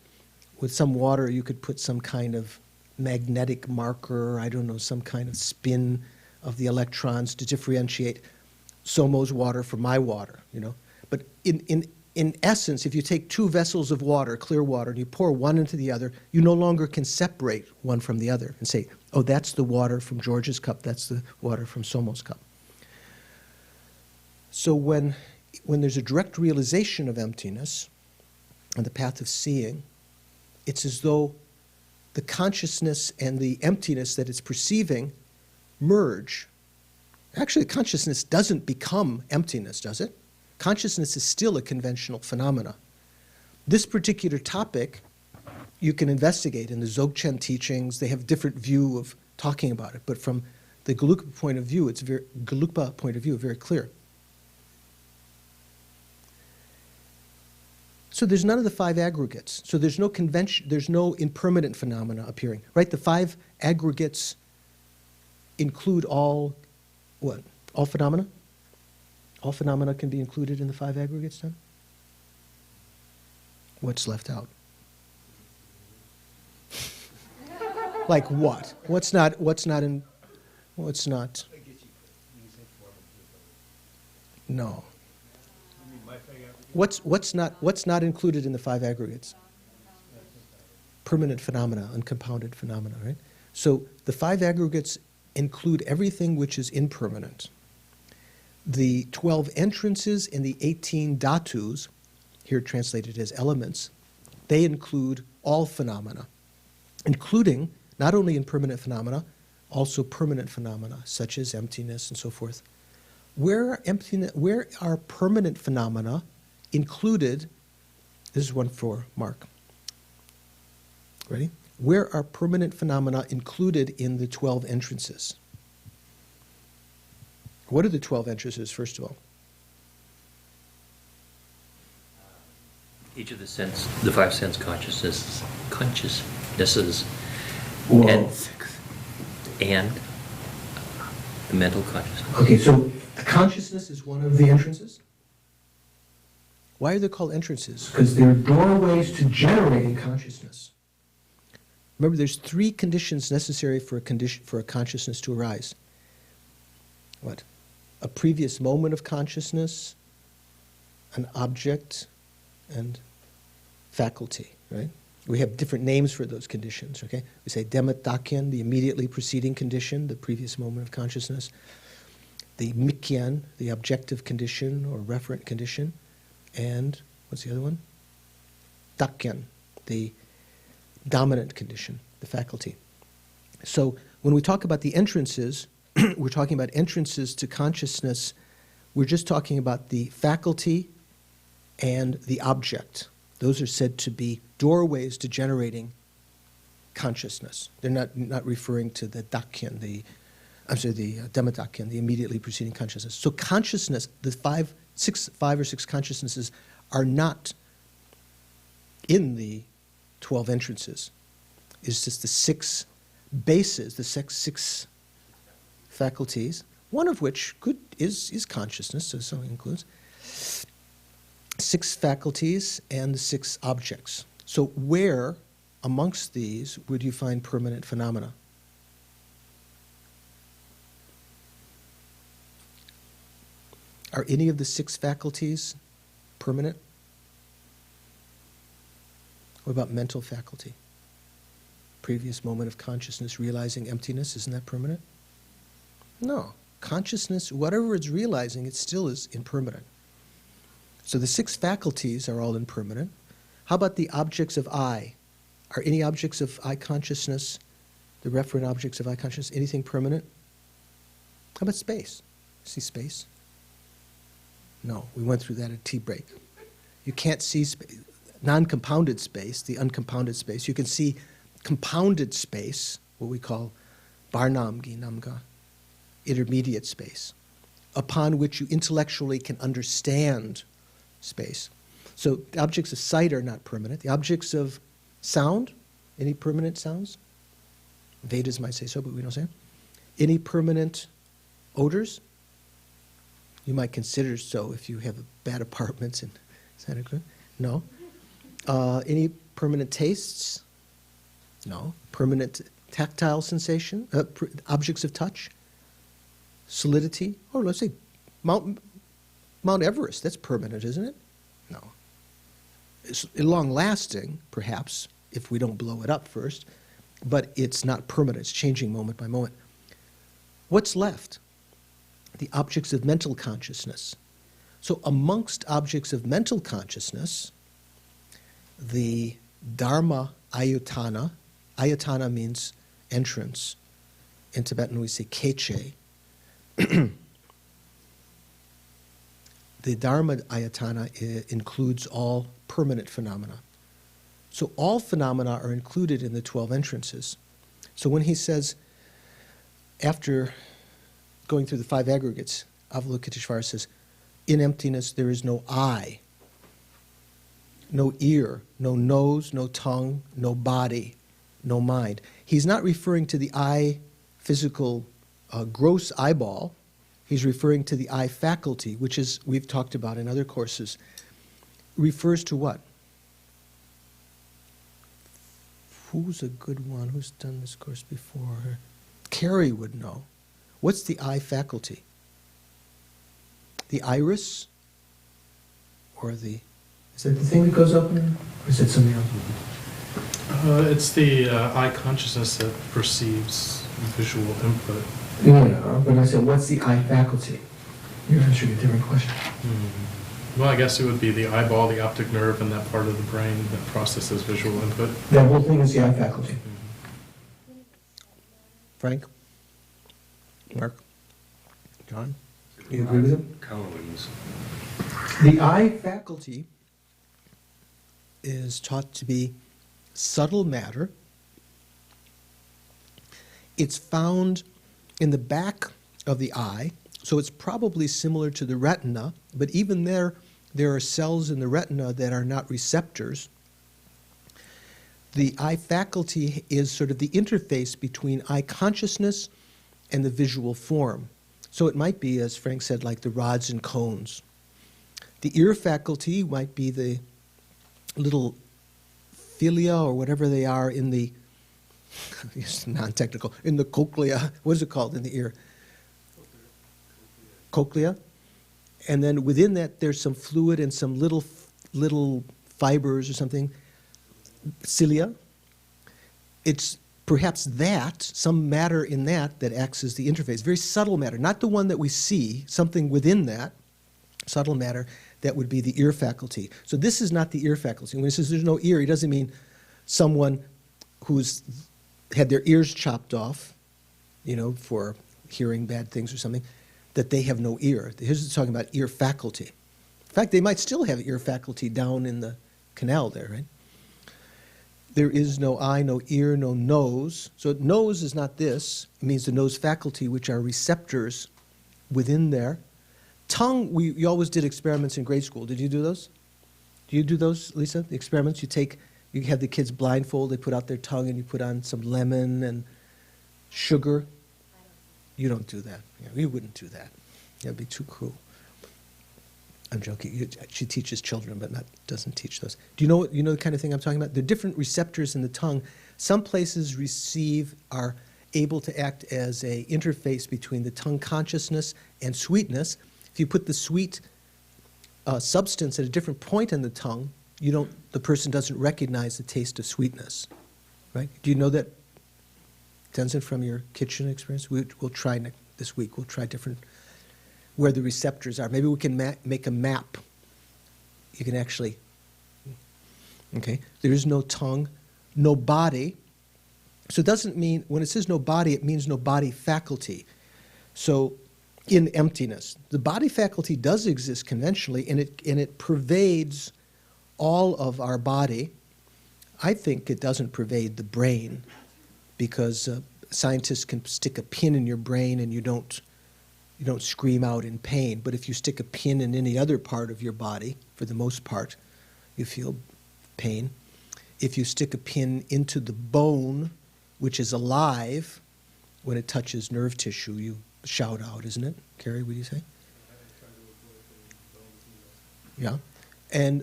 with some water, you could put some kind of magnetic marker, I don't know, some kind of spin of the electrons to differentiate Somo's water from my water, you know. But in essence, if you take two vessels of water, clear water, and you pour one into the other, you no longer can separate one from the other and say, oh, that's the water from George's cup, that's the water from Somo's cup. So when there's a direct realization of emptiness on the path of seeing, it's as though the consciousness and the emptiness that it's perceiving merge. Actually, consciousness doesn't become emptiness, does it? Consciousness is still a conventional phenomena. This particular topic you can investigate in the Dzogchen teachings. They have a different view of talking about it, but from the Gelugpa point of view, it's very clear. So there's none of the five aggregates. So there's no convention, there's no impermanent phenomena appearing, right? The five aggregates include all, what? All phenomena? All phenomena can be included in the five aggregates then? What's left out? Like what? What's not in, what's not? No. What's not included in the five aggregates? Permanent phenomena, uncompounded phenomena, right? So the five aggregates include everything which is impermanent. The 12 entrances and the 18 dhatus, here translated as elements, they include all phenomena, including not only impermanent phenomena, also permanent phenomena, such as emptiness and so forth. Where are permanent phenomena included? This is one for Mark. Ready? Where are permanent phenomena included in the 12 entrances? What are the 12 entrances, first of all? Each of the five sense consciousnesses, Whoa. and the mental consciousness. Okay, so Consciousness is one of the entrances? Why are they called entrances? because they're doorways to generating consciousness. Remember, there's three conditions necessary for a consciousness to arise. What? A previous moment of consciousness, an object, and faculty, right? We have different names for those conditions, okay? We say Demattakyan, the immediately preceding condition, the previous moment of consciousness. The Mikyan, the objective condition or referent condition. And what's the other one? Dakyan, the dominant condition, the faculty. So when we talk about the entrances, we're talking about entrances to consciousness. We're just talking about the faculty and the object. Those are said to be doorways to generating consciousness. They're not referring to the Dakyan, the Demattakyan, the immediately preceding consciousness. So consciousness, the five or six consciousnesses are not in the 12 entrances. It's just the six bases, the six faculties, one of which is consciousness, so it includes 6 faculties and the 6 objects. So where amongst these would you find permanent phenomena? Are any of the 6 faculties permanent? What about mental faculty? Previous moment of consciousness realizing emptiness, isn't that permanent? No. Consciousness, whatever it's realizing, it still is impermanent. So the 6 faculties are all impermanent. How about the objects of I? Are any objects of I consciousness, the referent objects of I consciousness, anything permanent? How about space? See space? No, we went through that at tea break. You can't see non-compounded space, the uncompounded space. You can see compounded space, what we call barnamgi namga, intermediate space, upon which you intellectually can understand space. So the objects of sight are not permanent. The objects of sound, any permanent sounds? Vedas might say so, but we don't say it. Any permanent odors? You might consider so if you have bad apartments in Santa Cruz. No. Any permanent tastes? No. Permanent tactile sensation? Objects of touch? Solidity? Or let's say Mount Everest. That's permanent, isn't it? No. It's long-lasting, perhaps, if we don't blow it up first, but it's not permanent. It's changing moment by moment. What's left? The objects of mental consciousness. So amongst objects of mental consciousness, the Dharma ayutana, ayutana means entrance. In Tibetan we say keche. The Dharma ayatana includes all permanent phenomena. So all phenomena are included in the 12 entrances. So when he says, after going through the 5 aggregates, Avalokiteshvara says, in emptiness there is no eye, no ear, no nose, no tongue, no body, no mind. He's not referring to the eye, physical, gross eyeball. He's referring to the eye faculty, which is, we've talked about in other courses, refers to what? Who's a good one? Who's done this course before? Carrie would know. What's the eye faculty? The iris? Or the... Is that the thing that goes up? Or is that something else? It's the eye consciousness that perceives visual input. Yeah, but I said, what's the eye faculty? You're answering a different question. Well, I guess it would be the eyeball, the optic nerve, and that part of the brain that processes visual input. That whole thing is the eye faculty. Frank? Mark? John? You agree with him? Cones. The eye faculty is taught to be subtle matter. It's found in the back of the eye, so it's probably similar to the retina, but even there are cells in the retina that are not receptors. The eye faculty is sort of the interface between eye consciousness and the visual form. So it might be, as Frank said, like the rods and cones. The ear faculty might be the little philia or whatever they are in the, it's non-technical, in the cochlea. What is it called in the ear? Cochlea. And then within that there's some fluid and some little fibers or something. Cilia. It's perhaps that, some matter in that acts as the interface. Very subtle matter, not the one that we see, something within that, subtle matter, that would be the ear faculty. So this is not the ear faculty. When he says there's no ear, he doesn't mean someone who's had their ears chopped off, you know, for hearing bad things or something, that they have no ear. He's talking about ear faculty. In fact, they might still have ear faculty down in the canal there, right? There is no eye, no ear, no nose. So nose is not this. It means the nose faculty, which are receptors within there. Tongue, we always did experiments in grade school. Did you do those? Do you do those, Lisa? The experiments you have the kids blindfold, they put out their tongue and you put on some lemon and sugar. You don't do that. You wouldn't do that. That'd be too cruel. I'm joking. She teaches children, but doesn't teach those. Do you know the kind of thing I'm talking about? There are different receptors in the tongue. Some places are able to act as an interface between the tongue consciousness and sweetness. If you put the sweet substance at a different point in the tongue, the person doesn't recognize the taste of sweetness, right? Do you know that, Tenzin, from your kitchen experience? We'll try this week, we'll try different, where the receptors are. Maybe we can make a map. You can actually, okay? There is no tongue, no body. So it doesn't mean, when it says no body, it means no body faculty. So in emptiness, the body faculty does exist conventionally, and it pervades all of our body. I think it doesn't pervade the brain, because scientists can stick a pin in your brain and you don't scream out in pain. But if you stick a pin in any other part of your body, for the most part, you feel pain. If you stick a pin into the bone, which is alive, when it touches nerve tissue, you shout out, isn't it? Carrie, what do you say? Yeah.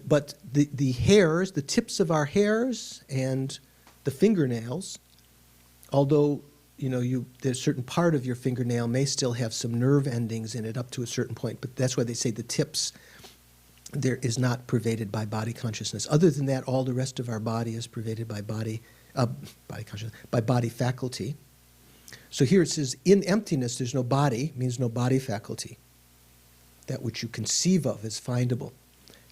But the hairs, the tips of our hairs and the fingernails, although there's a certain part of your fingernail may still have some nerve endings in it up to a certain point, but that's why they say the tips there is not pervaded by body consciousness. Other than that, all the rest of our body is pervaded by body consciousness, by body faculty. So here it says, in emptiness, there's no body, means no body faculty. That which you conceive of is findable.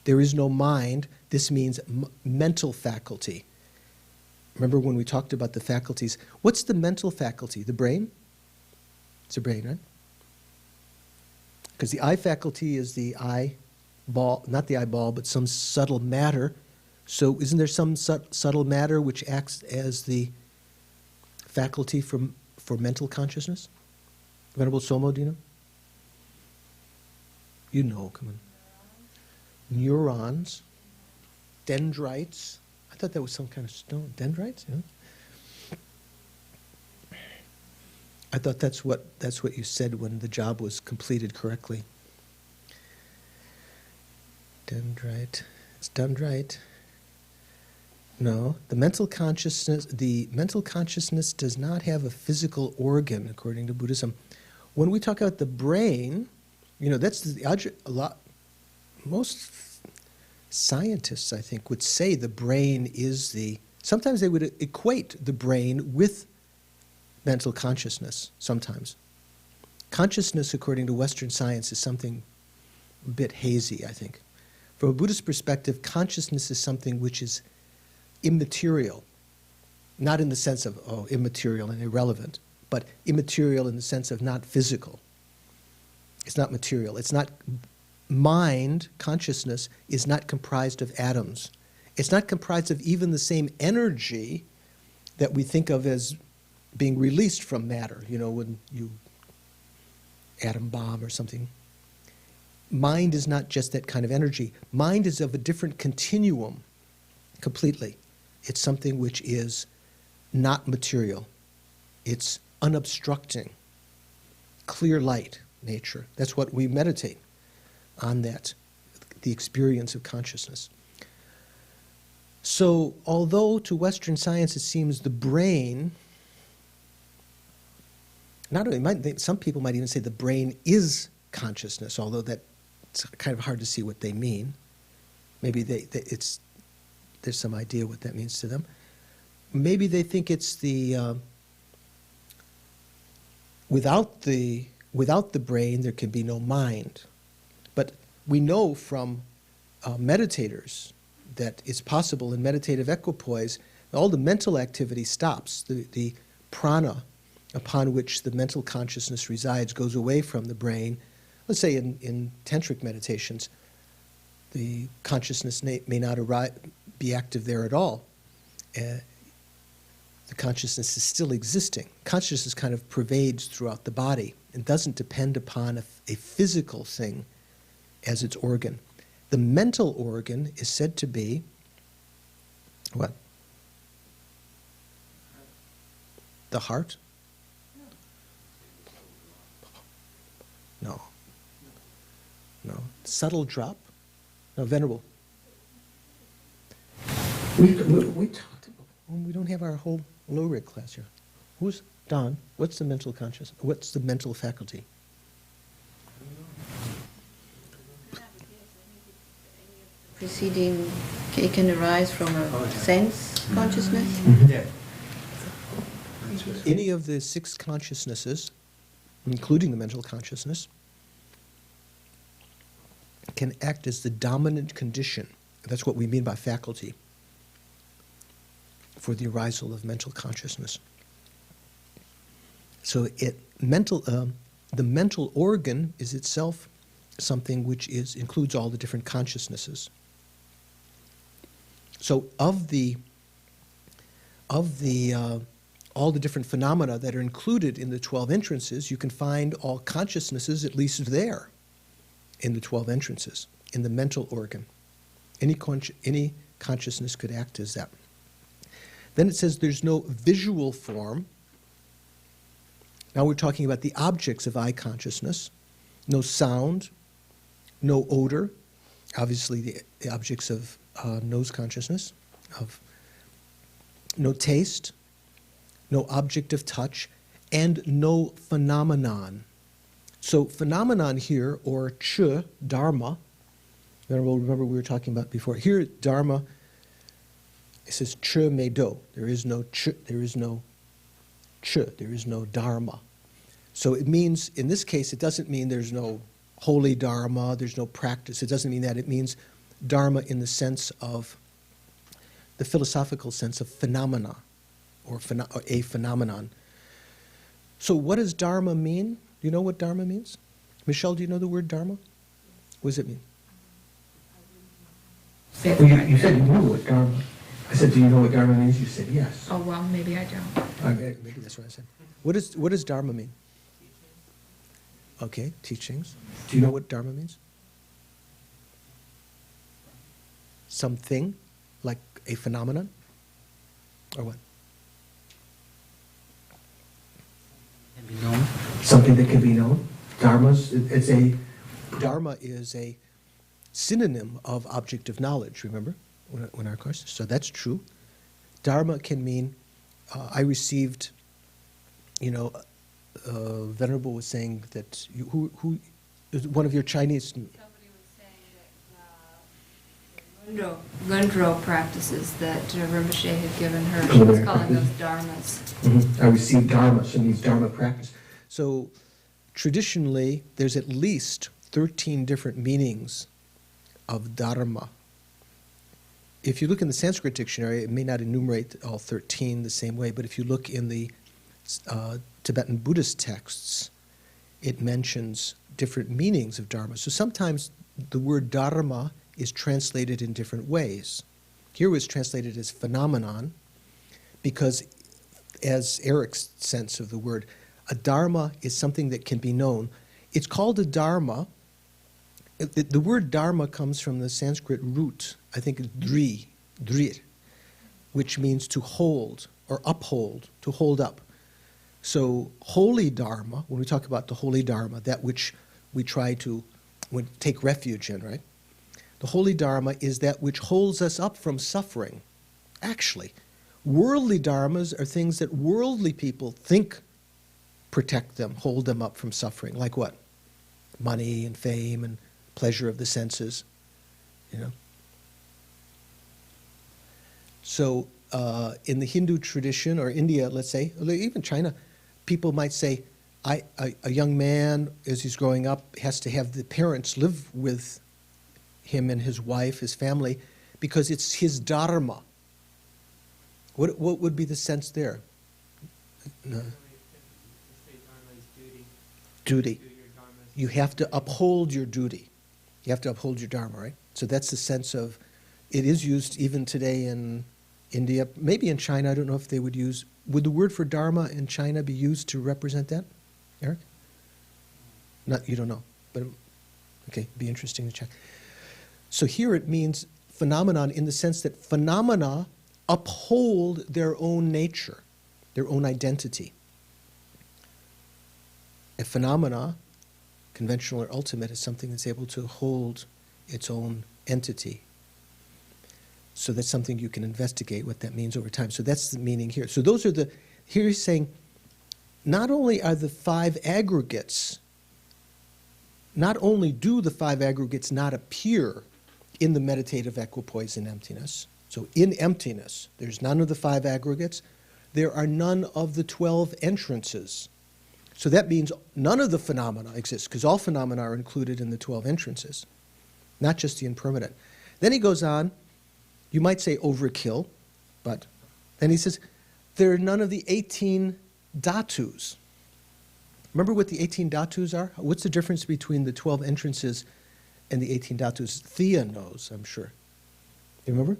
There is no mind. This means mental faculty. Remember when we talked about the faculties? What's the mental faculty? The brain? It's the brain, right? Because the eye faculty is the eyeball, not the eyeball, but some subtle matter. So isn't there some subtle matter which acts as the faculty for mental consciousness? Venerable Somo, do you know? You know, come on. Neurons, dendrites. I thought that was some kind of stone. Dendrites, yeah. I thought that's what you said when the job was completed correctly. Dendrite. It's dendrite. No, the mental consciousness does not have a physical organ, according to Buddhism. When we talk about the brain, that's most scientists, I think, would say the brain is sometimes they would equate the brain with mental consciousness, sometimes. Consciousness, according to Western science, is something a bit hazy, I think. From a Buddhist perspective, consciousness is something which is immaterial, not in the sense of, immaterial and irrelevant, but immaterial in the sense of not physical. It's not material. It's not mind, consciousness, is not comprised of atoms. It's not comprised of even the same energy that we think of as being released from matter, when you atom bomb or something. Mind is not just that kind of energy. Mind is of a different continuum completely. It's something which is not material. It's unobstructing, clear light nature. That's what we meditate on, that, the experience of consciousness. So, although to Western science it seems the brain, some people might even say the brain is consciousness, although it's kind of hard to see what they mean. Maybe there's some idea what that means to them. Maybe they think it's without the brain there can be no mind. But we know from meditators that it's possible in meditative equipoise, all the mental activity stops. The prana upon which the mental consciousness resides goes away from the brain. Let's say in tantric meditations, the consciousness may not be active there at all. The consciousness is still existing. Consciousness kind of pervades throughout the body and doesn't depend upon a physical thing as its organ. The mental organ is said to be what? The heart? No. Subtle drop? No, Venerable. We talked about, we don't have our whole low-rig class here. Who's Don? What's the mental consciousness? What's the mental faculty? Preceding It can arise from a sense consciousness? Yeah. Any of the 6 consciousnesses, including the mental consciousness, can act as the dominant condition. That's what we mean by faculty for the arisal of mental consciousness. So the mental organ is itself something which includes all the different consciousnesses. So of the all the different phenomena that are included in the 12 entrances, you can find all consciousnesses at least there in the 12 entrances, in the mental organ. Any consciousness could act as that. Then it says there's no visual form. Now we're talking about the objects of eye consciousness. No sound, no odor, obviously the objects of nose consciousness, no taste, no object of touch, and no phenomenon. So phenomenon here, or ch, dharma, remember we were talking about before. Here, dharma, it says ch me do. There is no ch, there is no dharma. So it means, in this case, it doesn't mean there's no holy dharma, there's no practice. It doesn't mean that. It means dharma in the sense of, the philosophical sense of phenomena, or a phenomenon. So what does dharma mean? Do you know what dharma means? Michelle, do you know the word dharma? What does it mean? Well, you said you knew what dharma. I said, do you know what dharma means? You said yes. Oh, well, maybe I don't. Maybe that's what I said. What does dharma mean? Okay, teachings. Do you know what dharma means? Something, like a phenomenon? Or what? Can be known. Something that can be known. Dharma is a synonym of object of knowledge, remember? When our course. So that's true. Dharma can mean, I received, Venerable was saying that, one of your Chinese... Somebody was saying that Lundro practices that Rinpoche had given her, she was calling those dharmas. Mm-hmm. I received dharma, so it means dharma practice. So traditionally, there's at least 13 different meanings of dharma. If you look in the Sanskrit dictionary, it may not enumerate all 13 the same way, but if you look in the Tibetan Buddhist texts, it mentions different meanings of dharma. So sometimes the word dharma is translated in different ways. Here it was translated as phenomenon, because as Eric's sense of the word, a dharma is something that can be known. It's called a dharma. The word dharma comes from the Sanskrit root, I think it's drir, which means to hold or uphold, to hold up. So holy dharma, when we talk about the holy dharma, that which we try to take refuge in, right? The holy dharma is that which holds us up from suffering. Actually, worldly dharmas are things that worldly people think protect them, hold them up from suffering. Like what? Money and fame and pleasure of the senses, So in the Hindu tradition, or India, let's say, or even China, people might say, a young man, as he's growing up, has to have the parents live with him and his wife, his family, because it's his dharma. What would be the sense there? No. Duty. You have to uphold your duty. You have to uphold your dharma, right? So that's the sense of, it is used even today in India, maybe in China. I don't know if they would the word for dharma in China be used to represent that, Eric? You don't know, but okay, be interesting to check. So here it means phenomenon in the sense that phenomena uphold their own nature, their own identity. A phenomena, conventional or ultimate, is something that's able to hold its own entity. So that's something you can investigate what that means over time. So that's the meaning here. So those are here he's saying, not only are the 5 aggregates, not only do the 5 aggregates not appear in the meditative equipoise in emptiness. So in emptiness, there's none of the 5 aggregates. There are none of the 12 entrances. So that means none of the phenomena exist, because all phenomena are included in the 12 entrances, not just the impermanent. Then he goes on, you might say overkill, but then he says, there are none of the 18 dhatus. Remember what the 18 dhatus are? What's the difference between the 12 entrances and the 18 dhatus? Thea knows, I'm sure. You remember?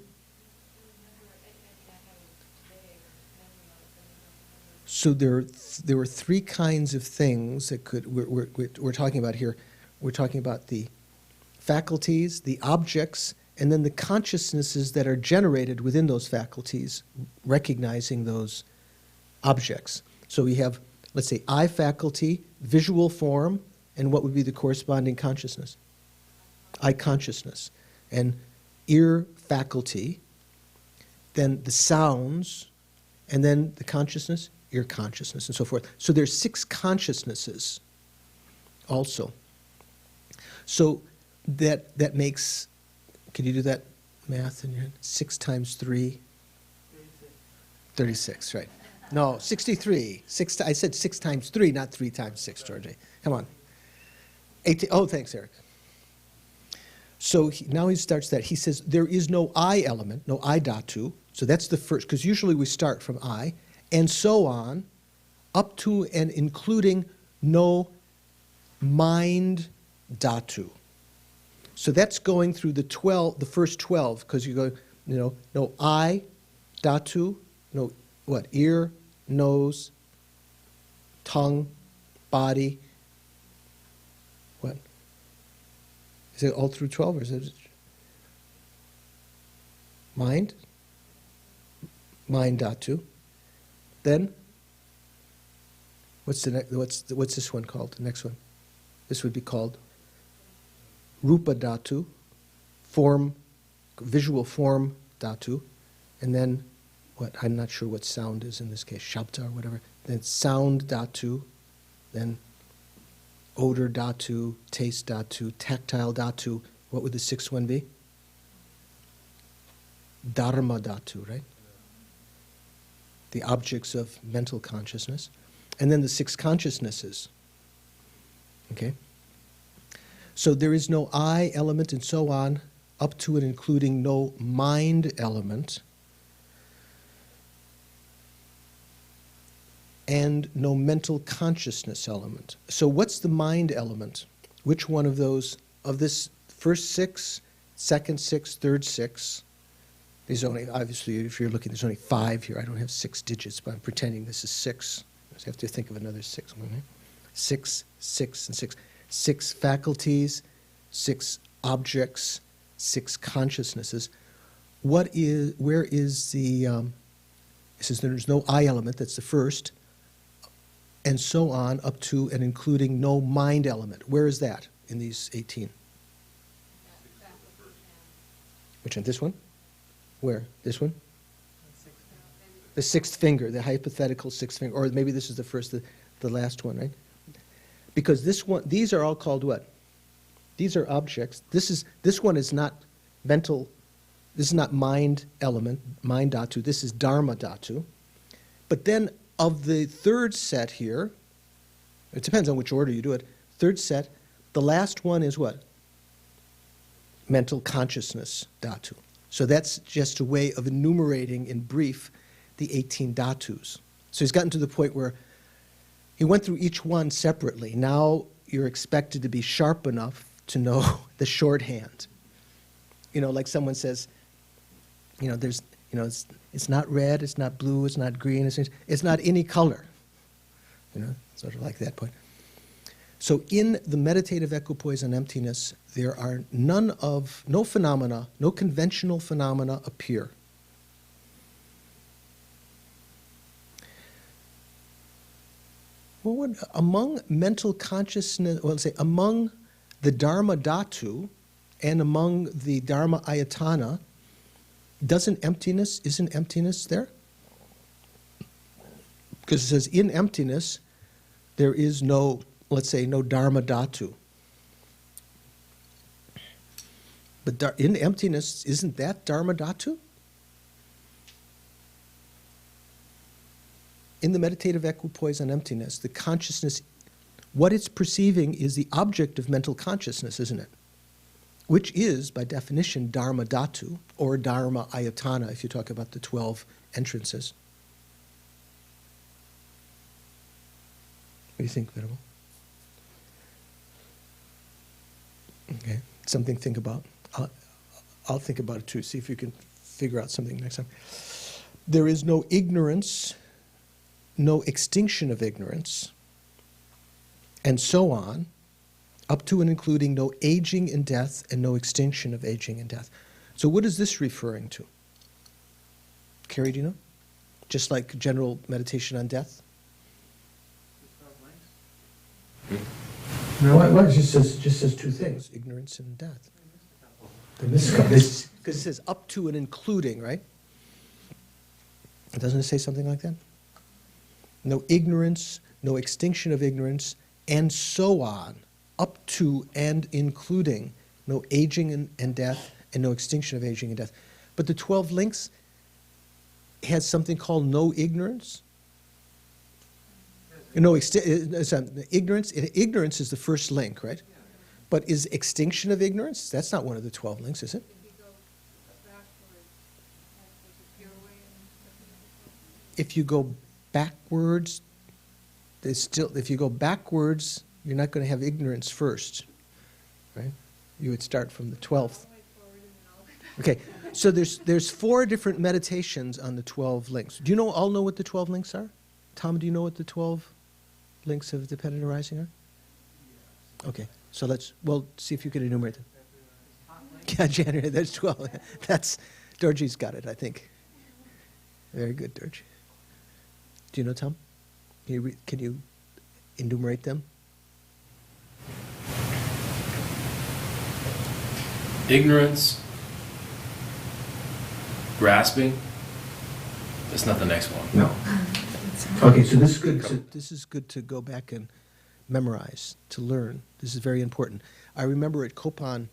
So there were 3 kinds of things that we're talking about here. We're talking about the faculties, the objects, and then the consciousnesses that are generated within those faculties, recognizing those objects. So we have, let's say, eye faculty, visual form, and what would be the corresponding consciousness? Eye consciousness. And ear faculty, then the sounds, and then the consciousness, ear consciousness, and so forth. So there's 6 consciousnesses also. So that makes, can you do that math in your head? 6 times 3? 36, right. No, 63. I said 6 times 3, not 3 times 6, Georgie. Come on. 18, oh, thanks, Eric. So now he starts that. He says there is no I element, no I dhatu. So that's the first, because usually we start from I, and so on, up to and including no mind dhatu. So that's going through the first 12, because you go, no eye dhatu, no what? Ear, nose, tongue, body. What? Is it all through 12, or is it mind? Mind dhatu. Then, what's this one called? The next one. This would be called rupa dhatu, form, visual form dhatu, and then what? I'm not sure what sound is in this case, shabda or whatever. Then sound dhatu, then odor dhatu, taste dhatu, tactile dhatu. What would the 6th one be? Dharma dhatu, right? The objects of mental consciousness. And then the 6 consciousnesses. Okay? So there is no I element and so on, up to and including no mind element, and no mental consciousness element. So what's the mind element? Which one of those, of this first 6, second 6, third 6? There's only, obviously, if you're looking, there's only 5 here. I don't have 6 digits, but I'm pretending this is 6. So I have to think of another 6. 6, 6, and 6. 6 faculties, 6 objects, 6 consciousnesses. Where is the, it says there's no I element, that's the first, and so on, up to and including no mind element. Where is that in these 18? Which one? This one? Where? This one? The 6th finger, the hypothetical 6th finger, or maybe this is the first, the last one, right? Because this one, these are all called what? These are objects. This one is not mental. This is not mind element, mind dhatu. This is dharma dhatu. But then of the 3rd set here, it depends on which order you do it. 3rd set, the last one is what? Mental consciousness dhatu. So that's just a way of enumerating in brief the 18 dhatus. So he's gotten to the point where he went through each one separately. Now you're expected to be sharp enough to know the shorthand. Like someone says, it's not red, it's not blue, it's not green, it's not any color. Sort of like that point. So in the meditative equipoise on emptiness, there are no phenomena, no conventional phenomena appear. Well, among mental consciousness, let's say among the Dharma dhatu and among the Dharma ayatana, isn't emptiness there? Because it says in emptiness, there is no, let's say, no Dharma dhatu. But in emptiness, isn't that dharma dhatu? In the meditative equipoise on emptiness, the consciousness, what it's perceiving is the object of mental consciousness, isn't it? Which is, by definition, dharma dhatu, or dharma ayatana, if you talk about the 12 entrances. What do you think, Venerable? Okay, something to think about. I'll think about it too, see if you can figure out something next time. There is no ignorance, no extinction of ignorance, and so on, up to and including no aging and death and no extinction of aging and death. So what is this referring to? Carrie, do you know? Just like general meditation on death? No, it just says two things. Ignorance and death. Because it says up to and including, right? Doesn't it say something like that? No ignorance, no extinction of ignorance, and so on, up to and including no aging and death, and no extinction of aging and death. But the 12 links has something called no ignorance. No ignorance. Ignorance is the first link, right? But is extinction of ignorance? That's not one of the 12 links, is it? If you go backwards, there's still. If you go backwards, you're not going to have ignorance first, right? You would start from the 12th. Okay, so there's 4 different meditations on the 12 links. Do you all know what the 12 links are? Tom, do you know what the 12 links of dependent arising are? Okay, so we'll see if you can enumerate them. Yeah, January, there's 12. Dorji's got it, I think. Very good, Dorji. Do you know, Tom? Can you enumerate them? Ignorance, grasping. That's not the next one. No. Okay, so this is good. This is good to go back and memorize, to learn. This is very important. I remember at Kopan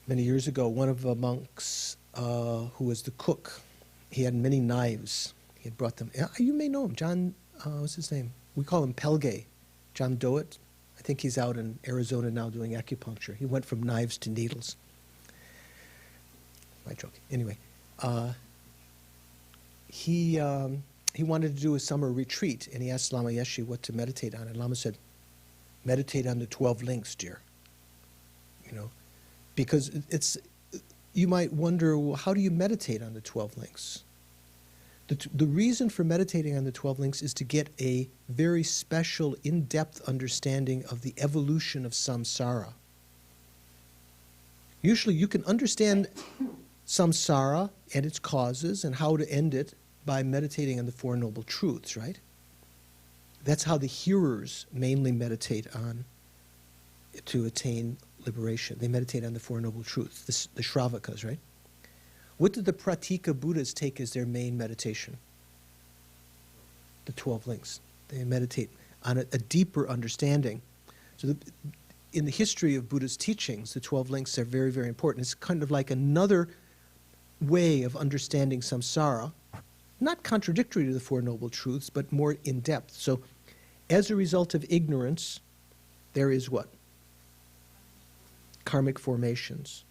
many years ago, one of the monks who was the cook, he had many knives. He had brought them. You may know him, John, what's his name? We call him Pelge, John Doet. I think he's out in Arizona now doing acupuncture. He went from knives to needles. My joke. Anyway, he wanted to do a summer retreat, and he asked Lama Yeshe what to meditate on. And Lama said, meditate on the 12 links, dear. Because you might wonder, well, how do you meditate on the 12 links? The reason for meditating on the 12 links is to get a very special, in-depth understanding of the evolution of samsara. Usually you can understand samsara and its causes and how to end it by meditating on the Four Noble Truths, right? That's how the hearers mainly meditate on to attain liberation. They meditate on the Four Noble Truths, the Shravakas, right? What did the Pratika Buddhas take as their main meditation? The 12 links. They meditate on a deeper understanding. So in the history of Buddha's teachings, the 12 links are very, very important. It's kind of like another way of understanding samsara, not contradictory to the Four Noble Truths, but more in depth. So as a result of ignorance, there is what? Karmic formations.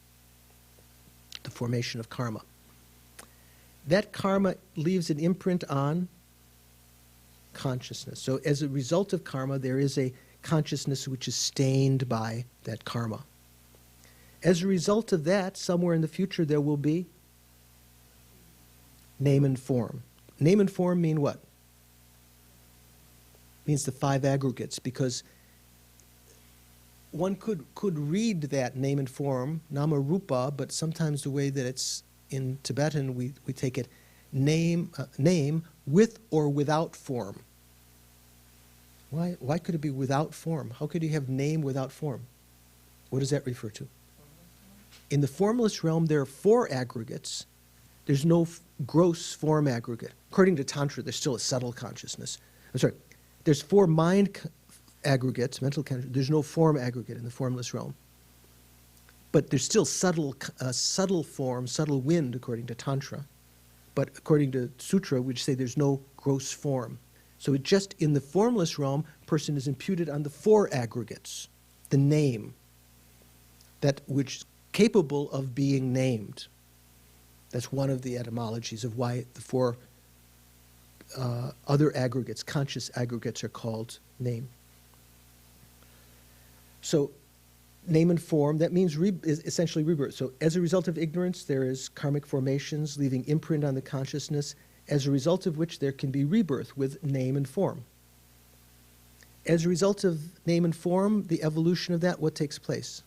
The formation of karma. That karma leaves an imprint on consciousness. So as a result of karma, there is a consciousness which is stained by that karma. As a result of that, somewhere in the future there will be name and form. Name and form mean what? Means the 5 aggregates, because one could read that name and form, nama rupa, but sometimes the way that it's in Tibetan, we take it name with or without form. Why could it be without form? How could you have name without form? What does that refer to? In the formless realm, there are 4 aggregates. There's no gross form aggregate. According to Tantra, there's still a subtle consciousness. I'm sorry, there's 4 mind aggregates, mental consciousness. There's no form aggregate in the formless realm. But there's still subtle form, subtle wind, according to Tantra. But according to Sutra, which say there's no gross form. So it just, in the formless realm, person is imputed on the four aggregates, the name, that which is capable of being named. That's one of the etymologies of why the four other aggregates, conscious aggregates, are called name. So name and form, that means is essentially rebirth. So as a result of ignorance, there is karmic formations, leaving imprint on the consciousness, as a result of which there can be rebirth with name and form. As a result of name and form, the evolution of that, what takes place?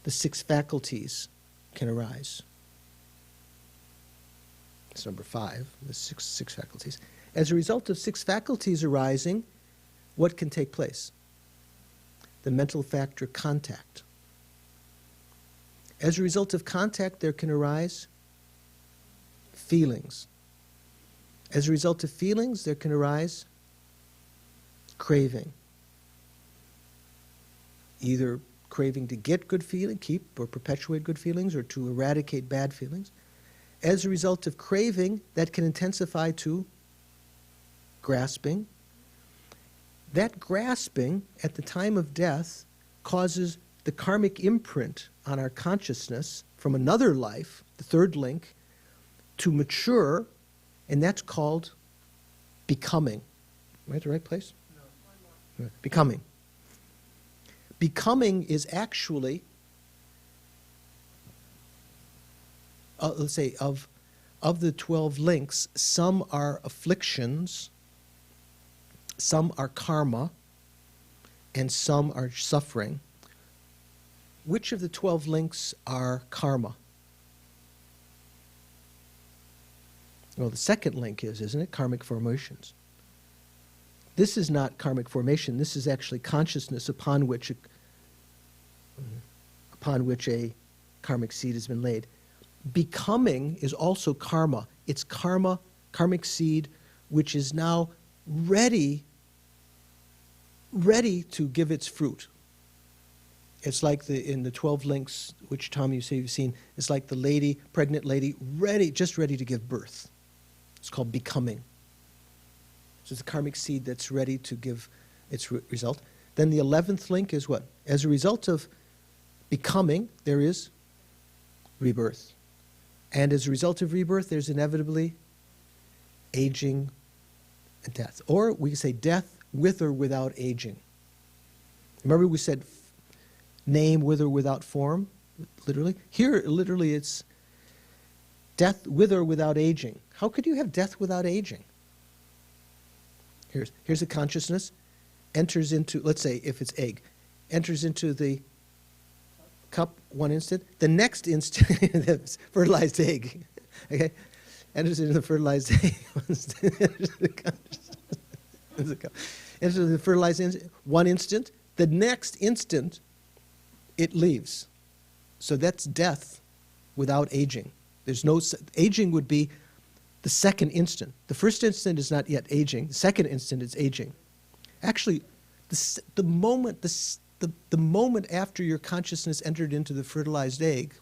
The six faculties can arise. It's number 5, the six faculties. As a result of six faculties arising, what can take place? The mental factor contact. As a result of contact, there can arise feelings. As a result of feelings, there can arise craving. Either craving to get good feeling, keep or perpetuate good feelings, or to eradicate bad feelings. As a result of craving, that can intensify to grasping. That grasping at the time of death causes the karmic imprint on our consciousness from another life, the third link, to mature, and that's called becoming. Am I at the right place? No. Becoming. Becoming is actually, let's say, of the 12 links, some are afflictions, some are karma, and some are suffering. Which of the 12 links are karma? Well, the second link is, isn't it? Karmic formations. This is not karmic formation. This is actually consciousness upon which a karmic seed has been laid. Becoming is also karma. It's karma, karmic seed, which is now ready to give its fruit. It's like in the 12 links, which Tom, you say you've seen, it's like the lady, pregnant lady, just ready to give birth. It's called becoming. So it's a karmic seed that's ready to give its result. Then the 11th link is what? As a result of becoming, there is rebirth. And as a result of rebirth, there's inevitably aging and death. Or we can say death with or without aging. Remember we said name with or without form, literally? Here, literally, it's death with or without aging. How could you have death without aging? Here's a consciousness, enters into, let's say, if it's egg, enters into the cup one instant, the next instant, the fertilized egg, okay, enters into the fertilized egg, enters the fertilized one instant, the next instant, it leaves. So that's death without aging. There's no, aging would be the second instant. The first instant is not yet aging. The second instant is aging. Actually, the moment after your consciousness entered into the fertilized egg,